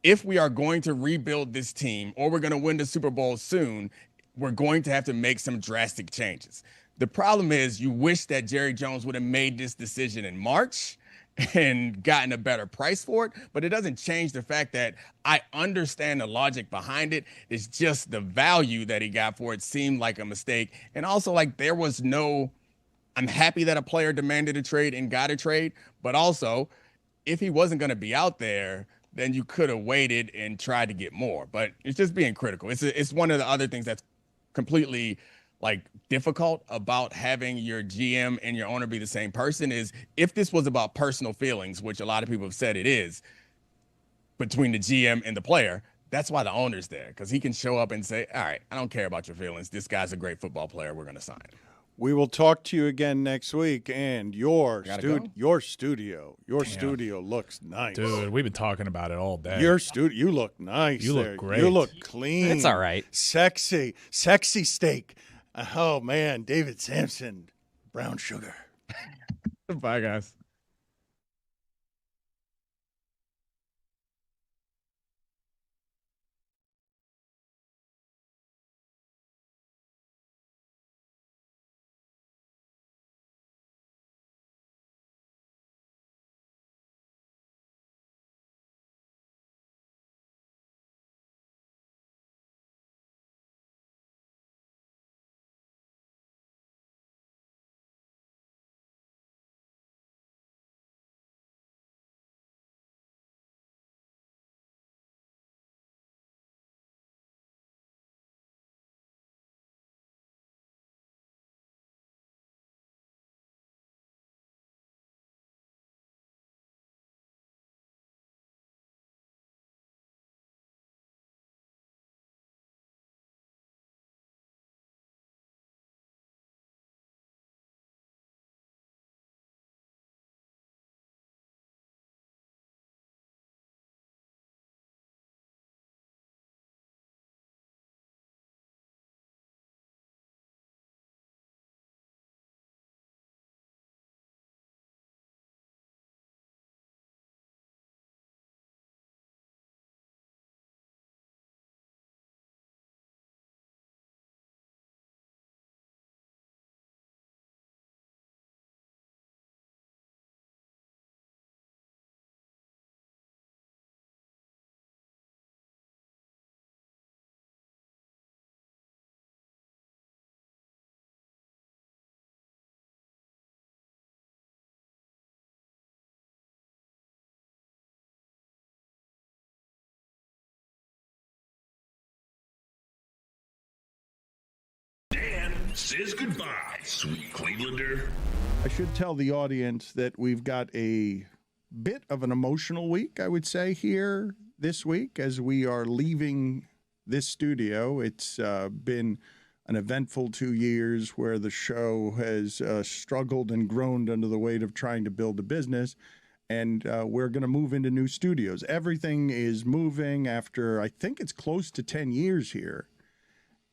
If we are going to rebuild this team or we're going to win the Super Bowl soon, we're going to have to make some drastic changes. The problem is you wish that Jerry Jones would have made this decision in March and gotten a better price for it, but it doesn't change the fact that I understand the logic behind it. It's just the value that he got for it seemed like a mistake. And also, like, there was no, I'm happy that a player demanded a trade and got a trade, but also if he wasn't going to be out there, then you could have waited and tried to get more. But it's just being critical. It's one of the other things that's completely difficult about having your GM and your owner be the same person is if this was about personal feelings, which a lot of people have said it is, between the GM and the player, that's why the owner's there, because he can show up and say, all right, I don't care about your feelings. This guy's a great football player. We're going to sign him. We will talk to you again next week, and your studio looks nice. Dude, we've been talking about it all day. Your studio, you look nice. You there. look great. You look clean. It's all right. Sexy steak. Oh, man, David Samson, brown sugar. Bye, guys. says goodbye, sweet Clevelander. I should tell the audience that we've got a bit of an emotional week, I would say, here this week as we are leaving this studio. It's been an eventful 2 years where the show has struggled and groaned under the weight of trying to build a business. And we're going to move into new studios. Everything is moving after, I think it's close to 10 years here.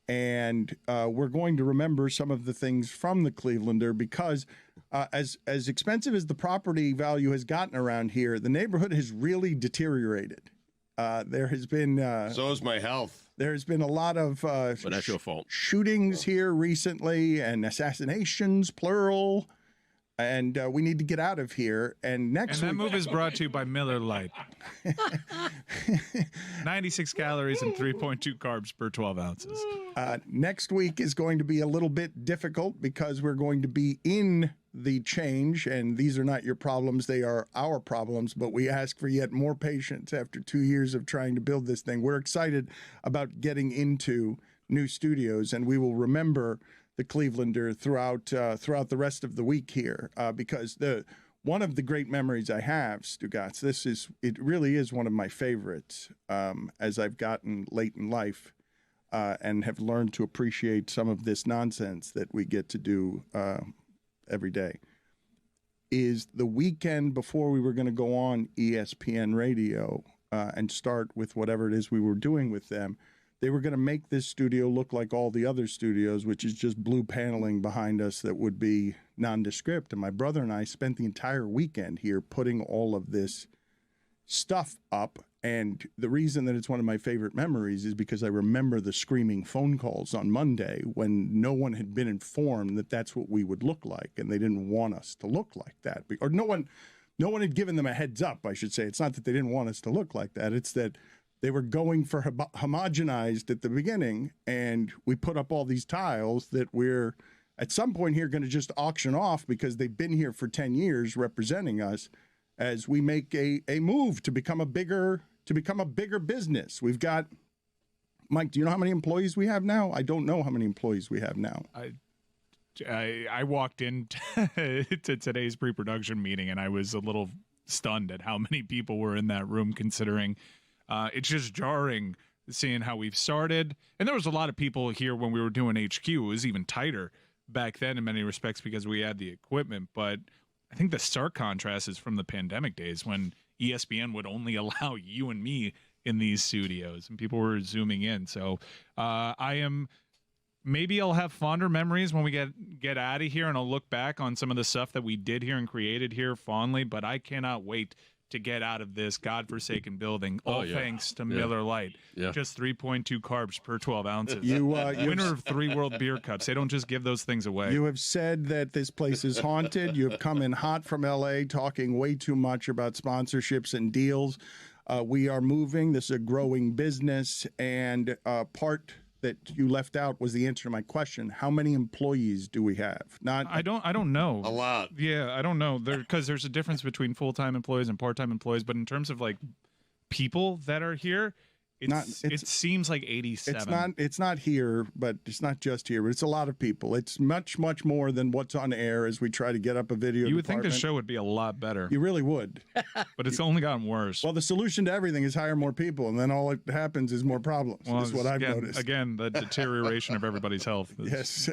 And we're going to remember some of the things from the Clevelander because as expensive as the property value has gotten around here, the neighborhood has really deteriorated. There has been... so is my health. There's been a lot of but that's your fault. Shootings here recently and assassinations, plural. And we need to get out of here. And next and that week... move is brought to you by Miller Lite. 96 calories and 3.2 carbs per 12 ounces. Next week is going to be a little bit difficult because we're going to be in the change. And these are not your problems. They are our problems. But we ask for yet more patience after 2 years of trying to build this thing. We're excited about getting into new studios. And we will remember the Clevelander throughout the rest of the week here, because one of the great memories I have, Stugotz, it really is one of my favorites as I've gotten late in life and have learned to appreciate some of this nonsense that we get to do every day, is the weekend before we were going to go on ESPN radio and start with whatever it is we were doing with them. They were going to make this studio look like all the other studios, which is just blue paneling behind us that would be nondescript. And my brother and I spent the entire weekend here putting all of this stuff up. And the reason that it's one of my favorite memories is because I remember the screaming phone calls on Monday when no one had been informed that that's what we would look like. And they didn't want us to look like that. Or no one had given them a heads up, I should say. It's not that they didn't want us to look like that. It's that they were going for homogenized at the beginning, and we put up all these tiles that we're at some point here going to just auction off because they've been here for 10 years representing us as we make a move to become a bigger business. We've got, Mike, do you know how many employees we have now? I don't know how many employees we have now. I walked into today's pre-production meeting, and I was a little stunned at how many people were in that room, considering it's just jarring seeing how we've started. And there was a lot of people here when we were doing HQ. It was even tighter back then in many respects because we had the equipment. But I think the stark contrast is from the pandemic days when ESPN would only allow you and me in these studios and people were zooming in. So maybe I'll have fonder memories when we get out of here, and I'll look back on some of the stuff that we did here and created here fondly, but I cannot wait to get out of this godforsaken building, thanks to Miller Lite. Yeah. Just 3.2 carbs per 12 ounces. Winner of 3 World Beer Cups. They don't just give those things away. You have said that this place is haunted. You have come in hot from L.A. talking way too much about sponsorships and deals. We are moving. This is a growing business, and part that you left out was the answer to my question. How many employees do we have? I don't know. A lot. Yeah, I don't know. Because there's a difference between full-time employees and part-time employees, but in terms of like people that are here, it seems like 87. It's not here, but it's not just here, but it's a lot of people. It's much, much more than what's on air as we try to get up a video. You would think the show would be a lot better. You really would. But it's only gotten worse. Well, the solution to everything is hire more people, and then all that happens is more problems. That's what I've noticed. Again, the deterioration of everybody's health. Yes,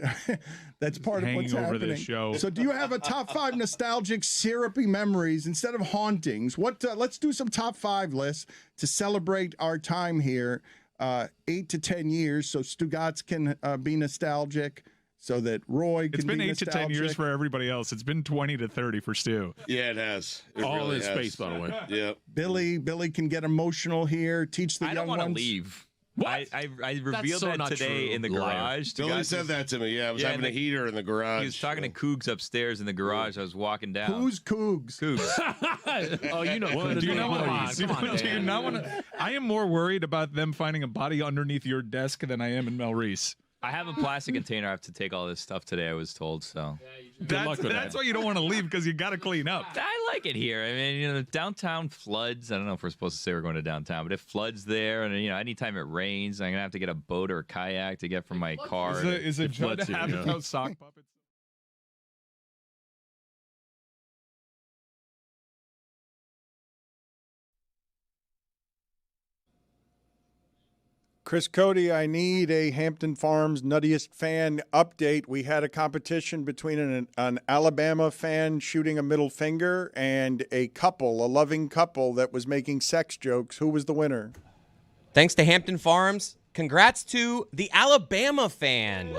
that's part of what's hanging over happening. this show. So do you have a top 5 nostalgic, syrupy memories instead of hauntings? Let's do some top 5 lists to celebrate our time here. 8 to 10 years, so Stugotz can be nostalgic, so that Roy can be nostalgic. It's been 8 to 10 years for everybody else. It's been 20 to 30 for Stu. Yeah, it has. All really in space, by the way. Yep. Billy can get emotional here. Teach the young ones. I don't want to leave. What? I revealed that today in the garage. Billy said that to me. Yeah, I was having a heater in the garage. He was talking to Cougs upstairs in the garage. I was walking down. Who's Cougs? Cougs. Oh, you know. Do you not want to? I am more worried about them finding a body underneath your desk than I am in Mel Reese. I have a plastic container. I have to take all this stuff today, I was told, so. That's why you don't want to leave, because you got to clean up. I like it here. I mean, downtown floods. I don't know if we're supposed to say we're going to downtown, but it floods there, and anytime it rains, I'm gonna have to get a boat or a kayak to get from my car. Is it Judd Apatow sock puppets? Chris Cody, I need a Hampton Farms Nuttiest Fan update. We had a competition between an Alabama fan shooting a middle finger and a loving couple that was making sex jokes. Who was the winner? Thanks to Hampton Farms. Congrats to the Alabama fan.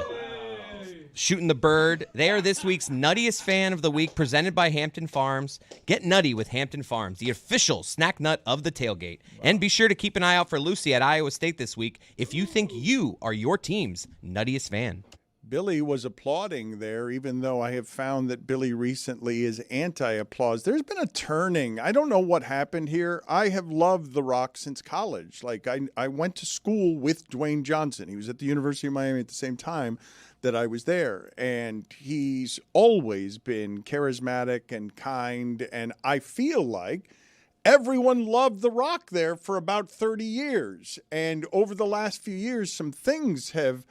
Shooting the bird. They are this week's Nuttiest Fan of the Week, presented by Hampton Farms. Get nutty with Hampton Farms, the official snack nut of the tailgate. And be sure to keep an eye out for Lucy at Iowa State this week if you think you are your team's Nuttiest Fan. Billy was applauding there, even though I have found that Billy recently is anti-applause. There's been a turning. I don't know what happened here. I have loved The Rock since college. Like, I went to school with Dwayne Johnson. He was at the University of Miami at the same time that I was there, and he's always been charismatic and kind, and I feel like everyone loved The Rock there for about 30 years, and over the last few years, some things have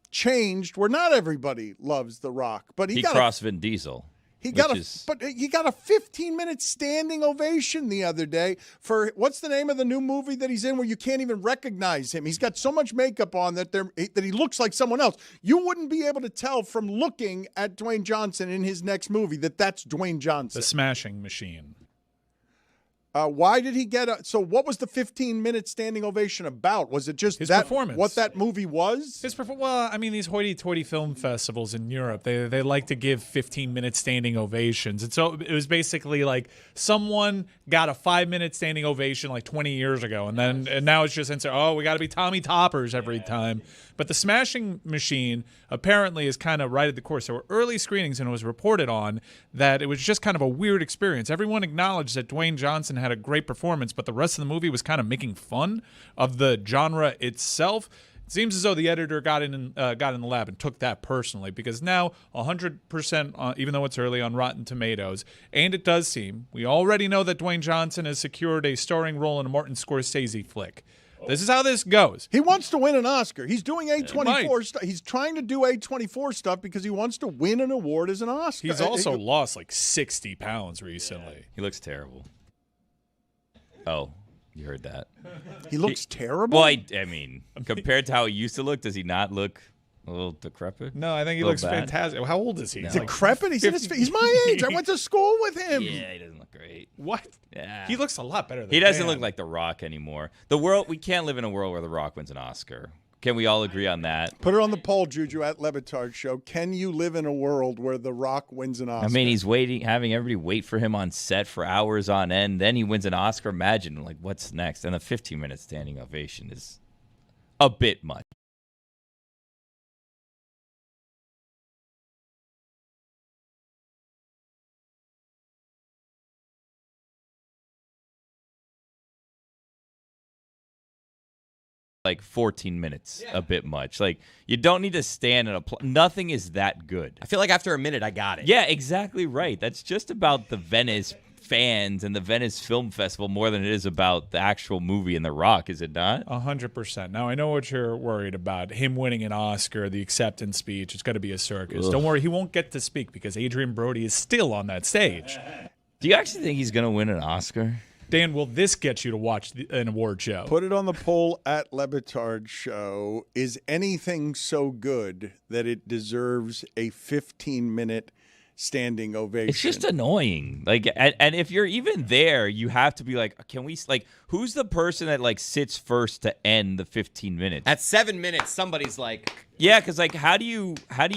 changed where not everybody loves The Rock, but he crossed Vin Diesel. He got a 15-minute standing ovation the other day for what's the name of the new movie that he's in where you can't even recognize him. He's got so much makeup on that he looks like someone else. You wouldn't be able to tell from looking at Dwayne Johnson in his next movie that that's Dwayne Johnson. The Smashing Machine. Why did he get so what was the 15-minute standing ovation about? Was it just his performance? What that movie was? Well, I mean, these hoity-toity film festivals in Europe, they like to give 15-minute standing ovations. And so it was basically like someone got a 5-minute standing ovation like 20 years ago, and now it's just we got to be Tommy Toppers every time. But the Smashing Machine apparently is kind of right at the course. There were early screenings, and it was reported on that it was just kind of a weird experience. Everyone acknowledged that Dwayne Johnson had a great performance, but the rest of the movie was kind of making fun of the genre itself. It seems as though the editor got in the lab and took that personally, because now 100%, even though it's early, on Rotten Tomatoes, and it does seem, we already know that Dwayne Johnson has secured a starring role in a Martin Scorsese flick. This is how this goes. He wants to win an Oscar. He's doing A24 stuff. He's trying to do A24 stuff because he wants to win an award as an Oscar. He's also lost like 60 pounds recently. He looks terrible. Oh, you heard that. He looks terrible? Well, I mean, compared to how he used to look, does he not look a little decrepit? No, I think he looks fantastic. How old is he? No. Decrepit? He's my age. I went to school with him. Yeah, he doesn't look great. What? Yeah. He looks a lot better than He doesn't Dan. look like The Rock anymore. We can't live in a world where The Rock wins an Oscar. Can we all agree on that? Put it on the poll, Juju, at Le Batard Show. Can you live in a world where The Rock wins an Oscar? I mean, he's having everybody wait for him on set for hours on end. Then he wins an Oscar. Imagine, like, what's next? And a 15-minute standing ovation is a bit much. Like 14 minutes, a bit much. Like, you don't need to stand and applaud. Nothing is that good. I feel like after a minute, I got it. Yeah, exactly right. That's just about the Venice fans and the Venice Film Festival more than it is about the actual movie and The Rock, is it not? 100%. Now, I know what you're worried about. Him winning an Oscar, the acceptance speech, it's going to be a circus. Ugh. Don't worry, he won't get to speak because Adrian Brody is still on that stage. Do you actually think he's going to win an Oscar? Dan, will this get you to watch an award show? Put it on the poll at Le Batard Show. Is anything so good that it deserves a 15-minute standing ovation? It's just annoying. Like, and if you're even there, you have to be like, can we, like, who's the person that, like, sits first to end the 15 minutes? At 7 minutes, somebody's like... Yeah, because, like, how do you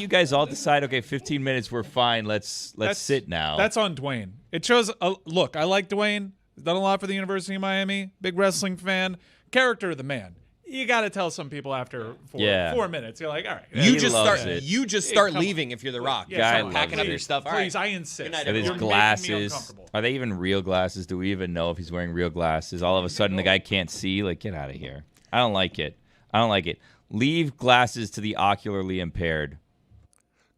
guys all decide, okay, 15 minutes, we're fine, let's sit now? That's on Dwayne. It shows, look, I like Dwayne. He's done a lot for the University of Miami. Big wrestling fan. Character of the man. You got to tell some people after 4 minutes. You're like, all right. You just start leaving if you're The Rock. Guy packing up your stuff. Please, I insist. With his glasses. Are they even real glasses? Do we even know if he's wearing real glasses? All of a sudden, the guy can't see. Like, get out of here. I don't like it. Leave glasses to the ocularly impaired.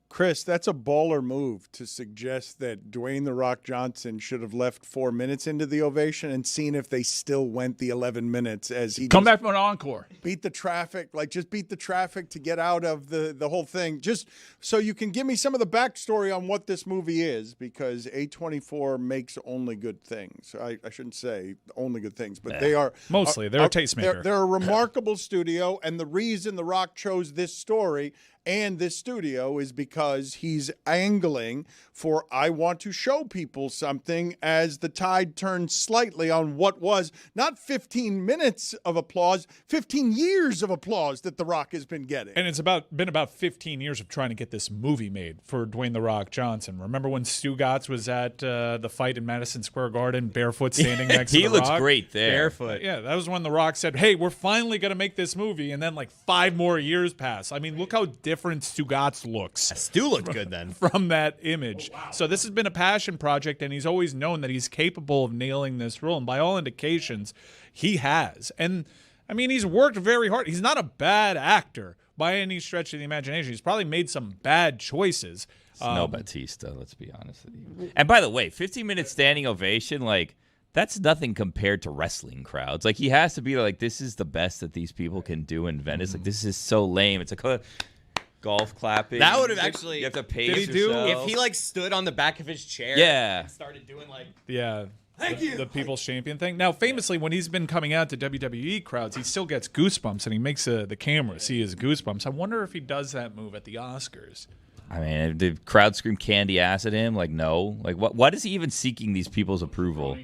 Chris, that's a baller move to suggest that Dwayne "The Rock" Johnson should have left 4 minutes into the ovation and seen if they still went the 11 minutes as he Come back for an encore. beat the traffic, just beat the traffic to get out of the whole thing. Just so you can give me some of the backstory on what this movie is, because A24 makes only good things. I shouldn't say only good things, but they are. Mostly. They're a tastemaker. They're a remarkable studio, and the reason The Rock chose this story and this studio is because he's angling for, I want to show people something, as the tide turns slightly on what was not 15 minutes of applause, 15 years of applause that The Rock has been getting. And it's been about 15 years of trying to get this movie made for Dwayne "The Rock" Johnson. Remember when Stugotz was at the fight in Madison Square Garden, barefoot, standing next to The Rock? He looks great there. Barefoot. Yeah, that was when The Rock said, hey, we're finally going to make this movie, and then 5 more years pass. I mean, look how different Stugotz looks. Stu looked good then. From that image. Oh, wow. So this has been a passion project, and he's always known that he's capable of nailing this role, and by all indications, he has. And, I mean, he's worked very hard. He's not a bad actor by any stretch of the imagination. He's probably made some bad choices. It's no Batista, let's be honest with you. And by the way, 15-minute standing ovation, that's nothing compared to wrestling crowds. He has to be this is the best that these people can do in Venice. This is so lame. It's golf clapping. That would have actually. You have to pace Did he do? yourself. If he stood on the back of his chair. Yeah. And started doing Yeah. Thank you. The People's Champion thing. Now, famously, when he's been coming out to WWE crowds, he still gets goosebumps, and he makes the camera see his goosebumps. I wonder if he does that move at the Oscars. I mean, did the crowd scream candy ass at him? No. What is he even seeking these people's approval?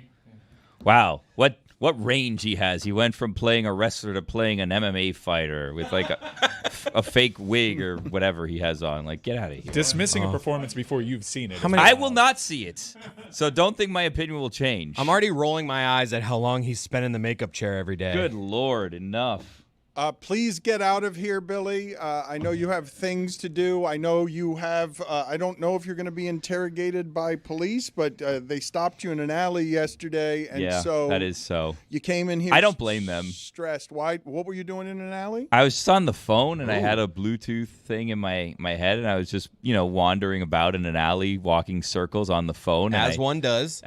Wow. What range he has. He went from playing a wrestler to playing an MMA fighter with a fake wig or whatever he has on. Get out of here. Dismissing a performance before you've seen it. I will not see it. So don't think my opinion will change. I'm already rolling my eyes at how long he's spent in the makeup chair every day. Good Lord, enough. Please get out of here, Billy. I know you have things to do. I know you have, I don't know if you're going to be interrogated by police, but they stopped you in an alley yesterday. And yeah, so that is so. You came in here. I don't blame them. Stressed. Why? What were you doing in an alley? I was just on the phone, and I had a Bluetooth thing in my head, and I was just, wandering about in an alley, walking circles on the phone. As one does.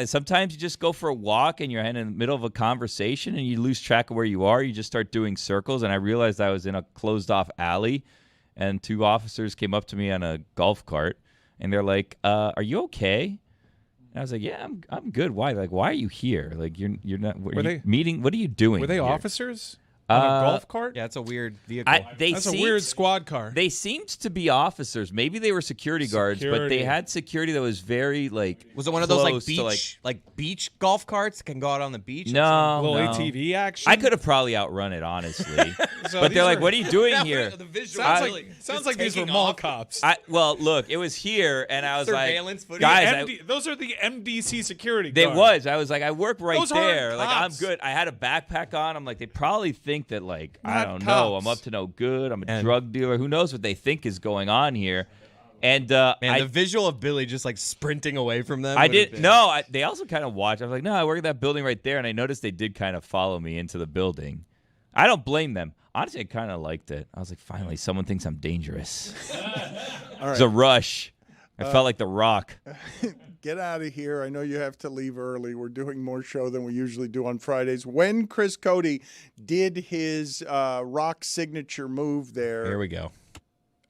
Sometimes you just go for a walk, and you're in the middle of a conversation, and you lose track of where you are. You just start doing circles, and I realized I was in a closed-off alley, and 2 officers came up to me on a golf cart, and they're like, "Are you okay?" And I was like, "Yeah, I'm good." Why? Why are you here? You're not. Were you meeting? What are you doing? Were they here? officers? On a golf cart? Yeah, it's a weird vehicle. That's a weird squad car. They seemed to be officers. Maybe they were security guards, but they had security that was very Was it one of those beach golf carts that can go out on the beach? No, little ATV action. I could have probably outrun it, honestly. But they're like, "What are you doing here?" Sounds like these were mall cops. Look, it was here, and I was surveillance like, footage. "Guys, those are the MDC security guards." They was. I was like, I work right Those there. aren't I'm cops. good. I had a backpack on. I'm like, they probably think that I don't know. cops. I'm up to no good. I'm a drug dealer. Who knows what they think is going on here? And the visual of Billy just sprinting away from them. They also kind of watched. I was like, no, I work at that building right there, and I noticed they did kind of follow me into the building. I don't blame them. Honestly, I kind of liked it. I was like, finally, someone thinks I'm dangerous. It was a rush. I felt like The Rock. Get out of here. I know you have to leave early. We're doing more show than we usually do on Fridays. When Chris Cody did his Rock signature move there. Here we go.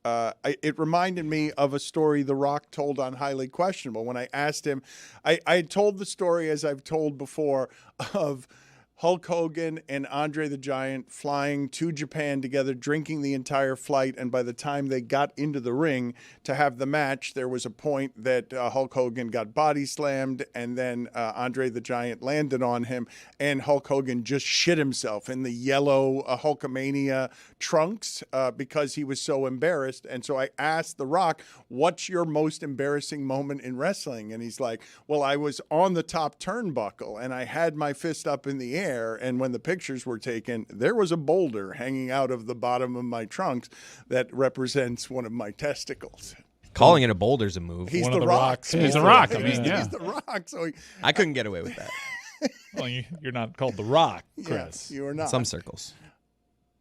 It reminded me of a story The Rock told on Highly Questionable. When I asked him, I told the story, as I've told before, of Hulk Hogan and Andre the Giant flying to Japan together, drinking the entire flight, and by the time they got into the ring to have the match, there was a point that Hulk Hogan got body slammed, and then Andre the Giant landed on him, and Hulk Hogan just shit himself in the yellow Hulkamania trunks because he was so embarrassed. And so I asked The Rock, what's your most embarrassing moment in wrestling? And he's like, well, I was on the top turnbuckle, and I had my fist up in the air, and when the pictures were taken, there was a boulder hanging out of the bottom of my trunks that represents one of my testicles. Calling it a boulder's a move. He's One the of the Rock. Rocks. He's The Rock. He's the Rock. So I couldn't get away with that. Well, you're not called The Rock, Chris. Yes, you are not. Some circles.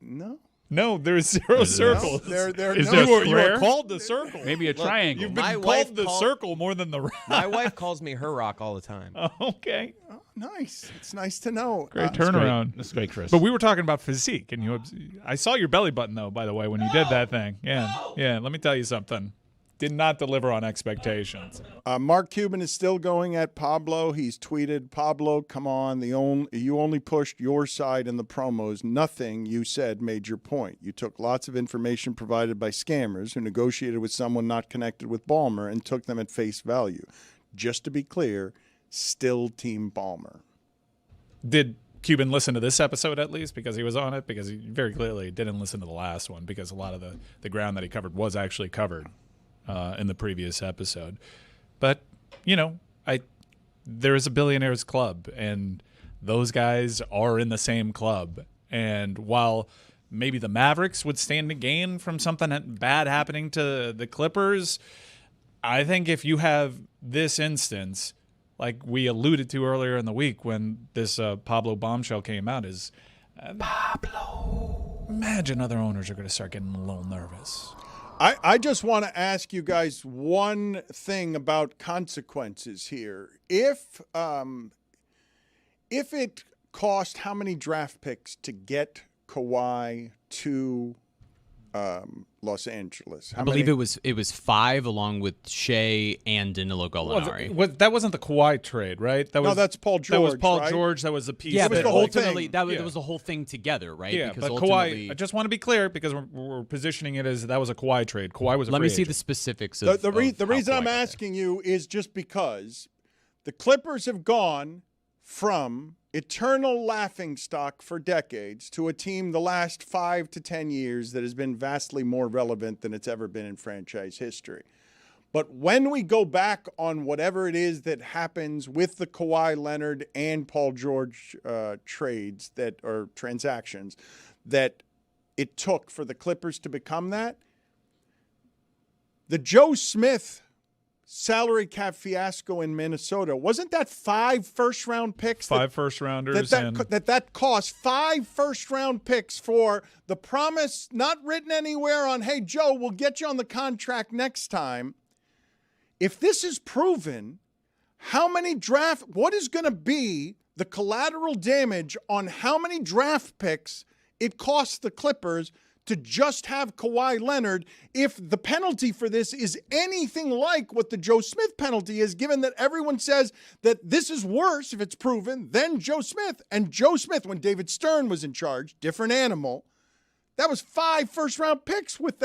No. No, there's zero circles. There Is no there a You are square? called the circle. Maybe a triangle. You've My been wife called the called- circle more than the round. My wife calls me her rock all the time. Okay. Nice. It's nice to know. Great turnaround. That's great, Chris. But we were talking about physique, and I saw your belly button, though, by the way, when you did that thing. Yeah. Yeah, let me tell you something. Did not deliver on expectations. Mark Cuban is still going at Pablo. He's tweeted, Pablo, come on. You only pushed your side in the promos. Nothing you said made your point. You took lots of information provided by scammers who negotiated with someone not connected with Balmer and took them at face value. Just to be clear, still Team Balmer. Did Cuban listen to this episode at least because he was on it? Because he very clearly didn't listen to the last one because a lot of the ground that he covered was actually covered in the previous episode. But, there is a billionaires club, and those guys are in the same club. And while maybe the Mavericks would stand to gain from something bad happening to the Clippers, I think if you have this instance, like we alluded to earlier in the week when this Pablo bombshell came out, is Pablo. Imagine other owners are going to start getting a little nervous. I just want to ask you guys one thing about consequences here. If it cost how many draft picks to get Kawhi to Los Angeles? I believe it was 5 along with Shea and Danilo Gallinari. That wasn't the Kawhi trade, right? That's Paul George. That was Paul right? George. That was the piece. Yeah, It was but the whole ultimately, thing. that was the whole thing together, right? Yeah, because but ultimately, Kawhi, I just want to be clear because we're positioning it as that was a Kawhi trade. Kawhi was a let free me see agent. the specifics The of how reason Kawhi I'm got there. asking you is just because the Clippers have gone from eternal laughingstock for decades to a team the last 5 to 10 years that has been vastly more relevant than it's ever been in franchise history. But when we go back on whatever it is that happens with the Kawhi Leonard and Paul George trades that or transactions that it took for the Clippers to become that, the Joe Smith salary cap fiasco in Minnesota, wasn't that 5 first-round picks? 5 first-rounders. That cost 5 first-round picks for the promise not written anywhere on, hey, Joe, we'll get you on the contract next time. If this is proven, what is going to be the collateral damage on how many draft picks it costs the Clippers to just have Kawhi Leonard if the penalty for this is anything like what the Joe Smith penalty is, given that everyone says that this is worse, if it's proven, than Joe Smith. And Joe Smith, when David Stern was in charge, different animal, that was 5 first-round picks with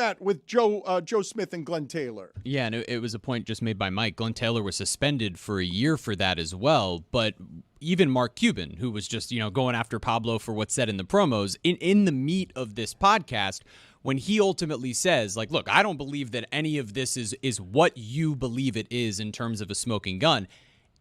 Joe Smith and Glenn Taylor. Yeah, and it was a point just made by Mike. Glenn Taylor was suspended for a year for that as well, but even Mark Cuban, who was just, going after Pablo for what's said in the promos, in the meat of this podcast, when he ultimately says, like, look, I don't believe that any of this is what you believe it is in terms of a smoking gun.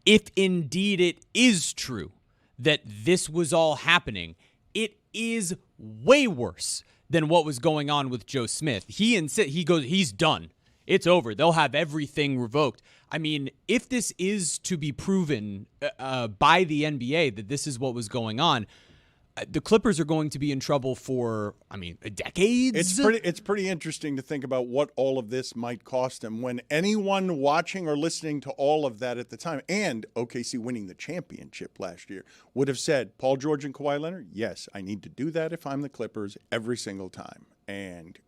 If indeed it is true that this was all happening, it is way worse than what was going on with Joe Smith. He goes, he's done. It's over. They'll have everything revoked. I mean, if this is to be proven by the NBA that this is what was going on, the Clippers are going to be in trouble for, decades. It's pretty interesting to think about what all of this might cost them when anyone watching or listening to all of that at the time, and OKC winning the championship last year, would have said, Paul George and Kawhi Leonard, yes, I need to do that if I'm the Clippers every single time. And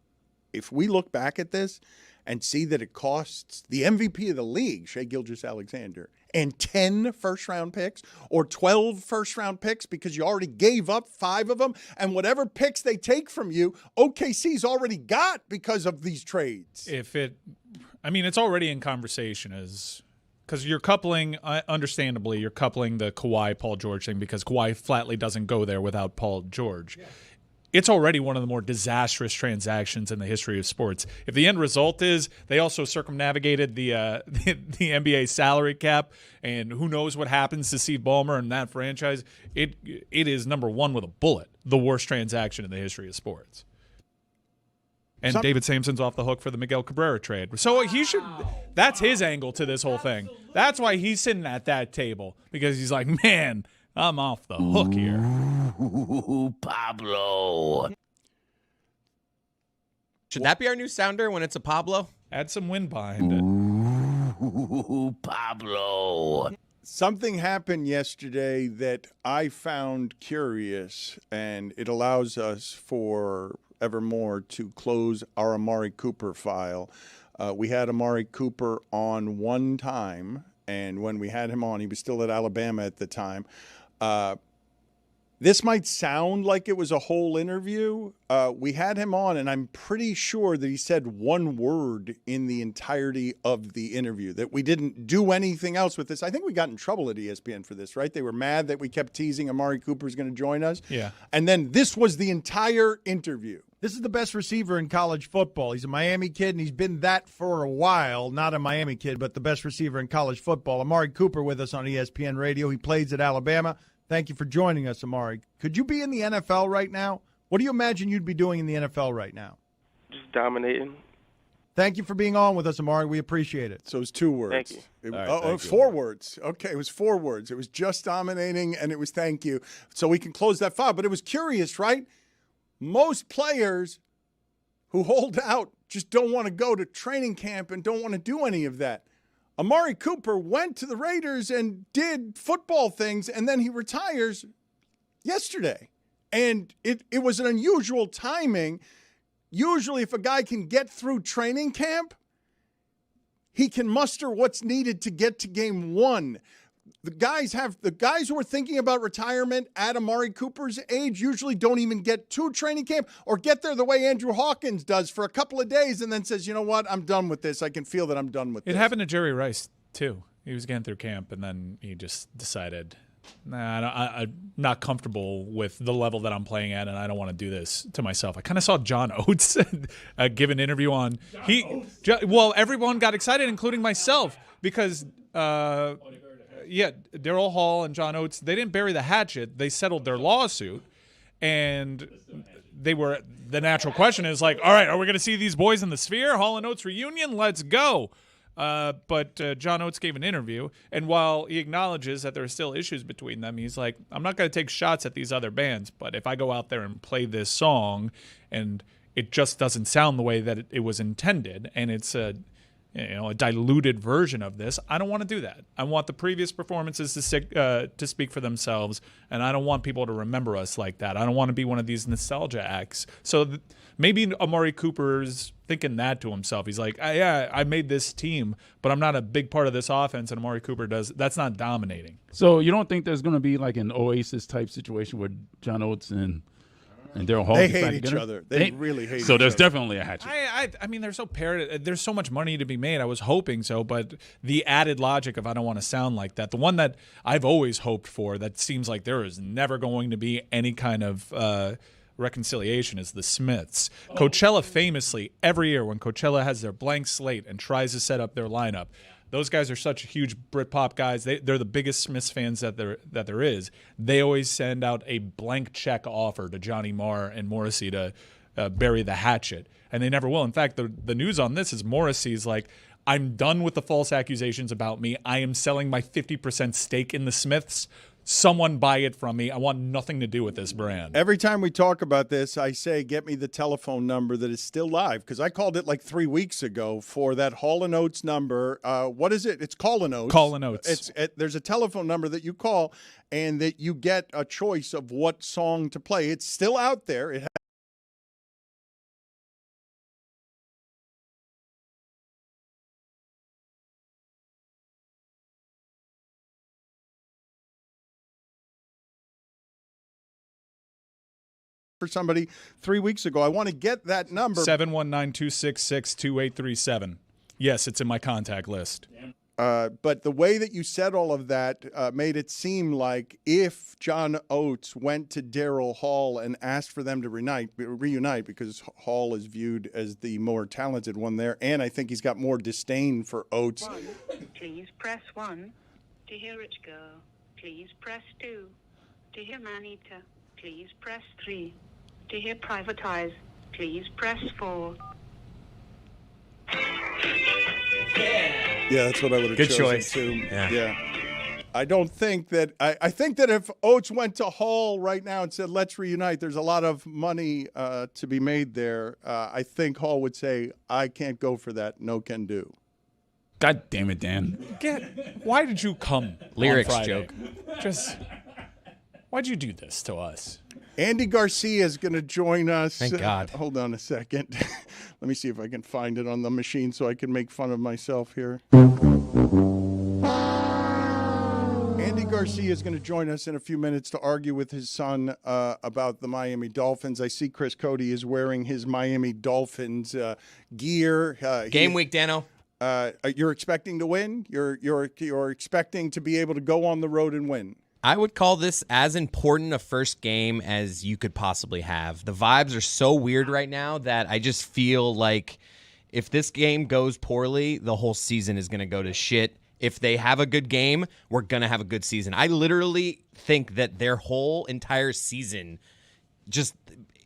if we look back at this and see that it costs the MVP of the league, Shai Gilgeous-Alexander, and 10 first-round picks or 12 first-round picks because you already gave up 5 of them, and whatever picks they take from you, OKC's already got because of these trades. It's already in conversation because you're coupling, understandably, the Kawhi Paul George thing because Kawhi flatly doesn't go there without Paul George. Yeah. It's already one of the more disastrous transactions in the history of sports. If the end result is they also circumnavigated the NBA salary cap, and who knows what happens to Steve Balmer and that franchise, it is number 1 with a bullet, the worst transaction in the history of sports. And David Samson's off the hook for the Miguel Cabrera trade. So that's his angle to this whole thing. That's why he's sitting at that table, because he's like, man, I'm off the hook here. Ooh, Pablo. Should that be our new sounder when it's a Pablo? Add some wind behind it. Ooh, Pablo. Something happened yesterday that I found curious, and it allows us forevermore to close our Amari Cooper file. We had Amari Cooper on one time, and when we had him on, he was still at Alabama at the time. This might sound like it was a whole interview. We had him on, and I'm pretty sure that he said one word in the entirety of the interview, that we didn't do anything else with this. I think we got in trouble at ESPN for this, right? They were mad that we kept teasing Amari Cooper's going to join us. Yeah. And then this was the entire interview. This is the best receiver in college football. He's a Miami kid, and he's been that for a while. Not a Miami kid, but the best receiver in college football. Amari Cooper with us on ESPN Radio. He plays at Alabama. Thank you for joining us, Amari. Could you be in the NFL right now? What do you imagine you'd be doing in the NFL right now? Just dominating. Thank you for being on with us, Amari. We appreciate it. So it was 2 words. Thank you. Thank you. 4 words. Okay, it was 4 words. It was just dominating, and it was thank you. So we can close that file. But it was curious, right? Most players who hold out just don't want to go to training camp and don't want to do any of that. Amari Cooper went to the Raiders and did football things, and then he retires yesterday. And it was an unusual timing. Usually if a guy can get through training camp, he can muster what's needed to get to game 1. The guys who are thinking about retirement at Amari Cooper's age usually don't even get to training camp or get there the way Andrew Hawkins does for a couple of days and then says, you know what, I'm done with this. I can feel that I'm done with this. It happened to Jerry Rice, too. He was getting through camp, and then he just decided, I'm not comfortable with the level that I'm playing at, and I don't want to do this to myself. I kind of saw John Oates give an interview on – everyone got excited, including myself, because Daryl Hall and John Oates, they didn't bury the hatchet. They settled their lawsuit, and the natural question is like, all right, are we going to see these boys in the Sphere? Hall and Oates reunion? Let's go. But John Oates gave an interview, and while he acknowledges that there are still issues between them, he's like, I'm not going to take shots at these other bands, but if I go out there and play this song and it just doesn't sound the way that it was intended, and it's a diluted version of this, I don't want to do that. I want the previous performances to speak for themselves, and I don't want people to remember us like that. I don't want to be one of these nostalgia acts. So maybe Amari Cooper's thinking that to himself. He's like, I made this team, but I'm not a big part of this offense, and Amari Cooper does. That's not dominating. So you don't think there's going to be like an Oasis-type situation where John Oates and Daryl Hall they hate each other. They really hate each other. So there's definitely a hatchet. I mean, there's so much money to be made. I was hoping so, but the added logic of I don't want to sound like that, the one that I've always hoped for that seems like there is never going to be any kind of reconciliation is the Smiths. Coachella famously, every year when Coachella has their blank slate and tries to set up their lineup, those guys are such huge Britpop guys. They're the biggest Smiths fans that there is. They always send out a blank check offer to Johnny Marr and Morrissey to bury the hatchet, and they never will. In fact, the news on this is Morrissey's like, I'm done with the false accusations about me. I am selling my 50% stake in the Smiths. Someone buy it from me. I want nothing to do with this brand. Every time we talk about this, I say, get me the telephone number that is still live, because I called it like 3 weeks ago for that Hall & Oates number. What is it? It's Call & Oates. Call & Oates. There's a telephone number that you call, and that you get a choice of what song to play. It's still out there. It for somebody 3 weeks ago. I want to get that number. 719-266-2837. Yes, it's in my contact list. But the way that you said all of that made it seem like if John Oates went to Daryl Hall and asked for them to reunite, because Hall is viewed as the more talented one there, and I think he's got more disdain for Oates. 1, please press 1 to hear it go. Please press 2 to hear Manita. Please press 3 to hear Privatize. Please press 4. Yeah, that's what I would have chosen too. Yeah. I don't think that I think that if Oates went to Hall right now and said, let's reunite, there's a lot of money to be made there. I think Hall would say, I can't go for that. No can do. God damn it, Dan. Why did you come Lyrics on Friday? joke. Why'd you do this to us? Andy Garcia is going to join us. Thank God. Hold on a second. Let me see if I can find it on the machine so I can make fun of myself here. Andy Garcia is going to join us in a few minutes to argue with his son about the Miami Dolphins. I see Chris Cody is wearing his Miami Dolphins gear. Game week, Dano. You're expecting to win? You're expecting to be able to go on the road and win? I would call this as important a first game as you could possibly have. The vibes are so weird right now that I just feel like if this game goes poorly, the whole season is going to go to shit. If they have a good game, we're going to have a good season. I literally think that their whole entire season just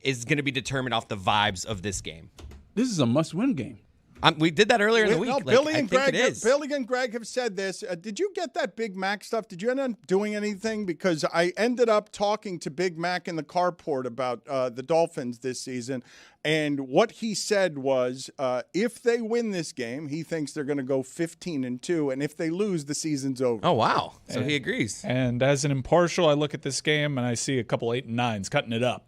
is going to be determined off the vibes of this game. This is a must-win game. We did that earlier in the week. No, Billy and Greg have said this. Did you get that Big Mac stuff? Did you end up doing anything? Because I ended up talking to Big Mac in the carport about the Dolphins this season, and what he said was if they win this game, he thinks they're going to go 15-2, and if they lose, the season's over. Oh, wow. So he agrees. And as an impartial, I look at this game and I see a couple 8 and 9s cutting it up.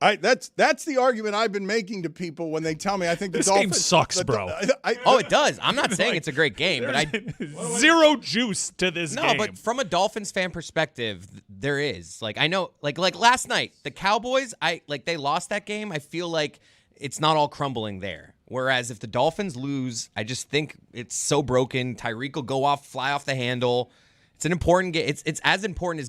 That's the argument I've been making to people when they tell me I think the this Dolphins game sucks, bro. It does. I'm not saying it's a great game, but I zero juice to this game. No, but from a Dolphins fan perspective, there is. Like I know, like last night, the Cowboys, they lost that game. I feel like it's not all crumbling there. Whereas if the Dolphins lose, I just think it's so broken. Tyreek will fly off the handle. It's an important game. It's as important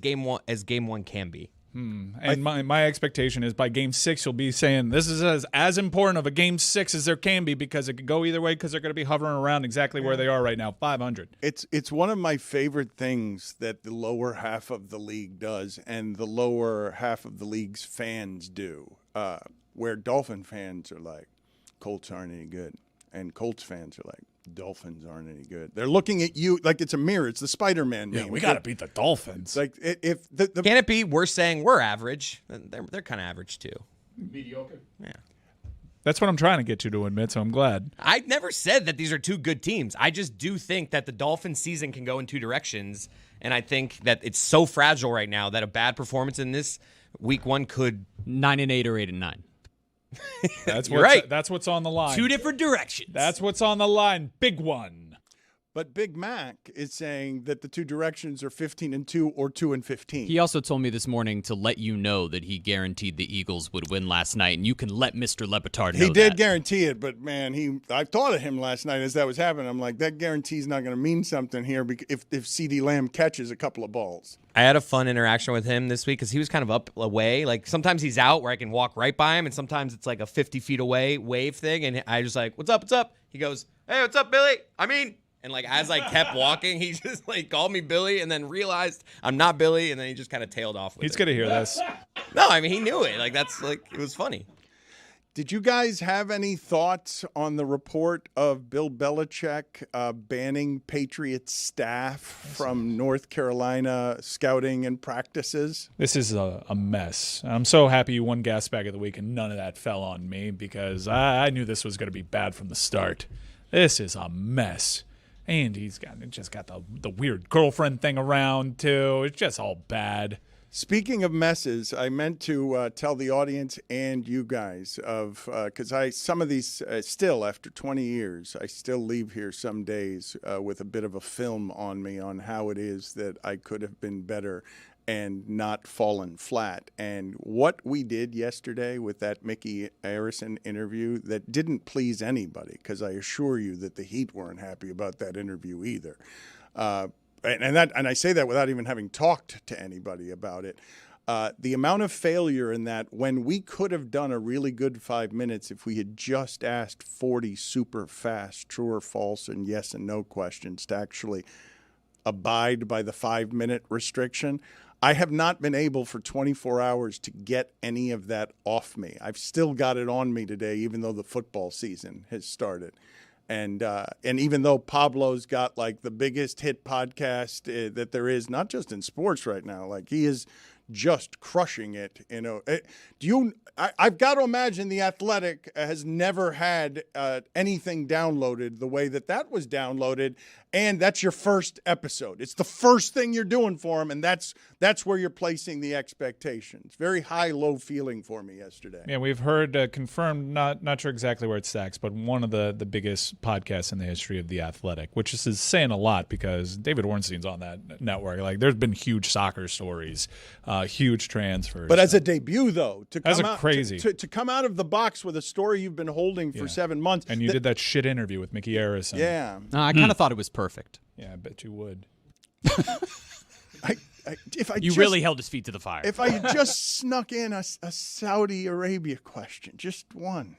as game one can be. And my expectation is by game 6, you'll be saying this is as important of a game 6 as there can be because it could go either way because they're going to be hovering around exactly where they are right now, 500. It's one of my favorite things that the lower half of the league does and the lower half of the league's fans do, where Dolphin fans are like, Colts aren't any good, and Colts fans are like, Dolphins aren't any good. They're looking at you like it's a mirror. It's the Spider-Man meme. We got to beat the Dolphins. Like if the can it be we're saying we're average? They're kind of average too. Mediocre. Yeah. That's what I'm trying to get you to admit, so I'm glad. I never said that these are two good teams. I just do think that the Dolphins season can go in two directions, and I think that it's so fragile right now that a bad performance in this week 1 could 9-8 or 8-9. That's You're right. That's what's on the line. Two different directions. That's what's on the line. Big one. But Big Mac is saying that the two directions are 15-2 or 2-15. He also told me this morning to let you know that he guaranteed the Eagles would win last night, and you can let Mr. Le Batard know He did that. guarantee it, but man, I thought of him last night as that was happening. I'm like, that guarantee's not going to mean something here if CeeDee Lamb catches a couple of balls. I had a fun interaction with him this week because he was kind of up away. Like sometimes he's out where I can walk right by him, and sometimes it's like a 50 feet away wave thing. And I was like, "What's up? What's up?" He goes, "Hey, what's up, Billy?" And like as I kept walking, he just like called me Billy, and then realized I'm not Billy, and then he just kind of tailed off with He's it. gonna hear this. No, I mean he knew it. Like that's like it was funny. Did you guys have any thoughts on the report of Bill Belichick banning Patriots staff from North Carolina scouting and practices? This is a mess. I'm so happy you won Gas Bag of the Week and none of that fell on me because I knew this was going to be bad from the start. This is a mess. And he's just got the weird girlfriend thing around, too. It's just all bad. Speaking of messes, I meant to tell the audience and you guys of because some of these still after 20 years, I still leave here some days with a bit of a film on me on how it is that I could have been better and not fallen flat. And what we did yesterday with that Mickey Arison interview that didn't please anybody, because I assure you that the Heat weren't happy about that interview either. And I say that without even having talked to anybody about it. The amount of failure in that when we could have done a really good 5 minutes if we had just asked 40 super fast true or false and yes and no questions to actually abide by the 5-minute restriction. I have not been able for 24 hours to get any of that off me. I've still got it on me today, even though the football season has started. And even though Pablo's got like the biggest hit podcast that there is, not just in sports right now, like he is just crushing it. I've got to imagine The Athletic has never had anything downloaded the way that was downloaded, and that's your first episode. It's the first thing you're doing for him, and that's where you're placing the expectations. Very high-low feeling for me yesterday. Yeah, we've heard confirmed, not sure exactly where it stacks, but one of the biggest podcasts in the history of The Athletic, which is saying a lot because David Ornstein's on that network. Like, there's been huge soccer stories, huge transfers. But as a debut, though, to come out of the box with a story you've been holding for 7 months. And you did that shit interview with Mickey Harrison. Yeah. I kind of thought it was perfect. Yeah, I bet you would. You really held his feet to the fire. If I had just snuck in a Saudi Arabia question, just one.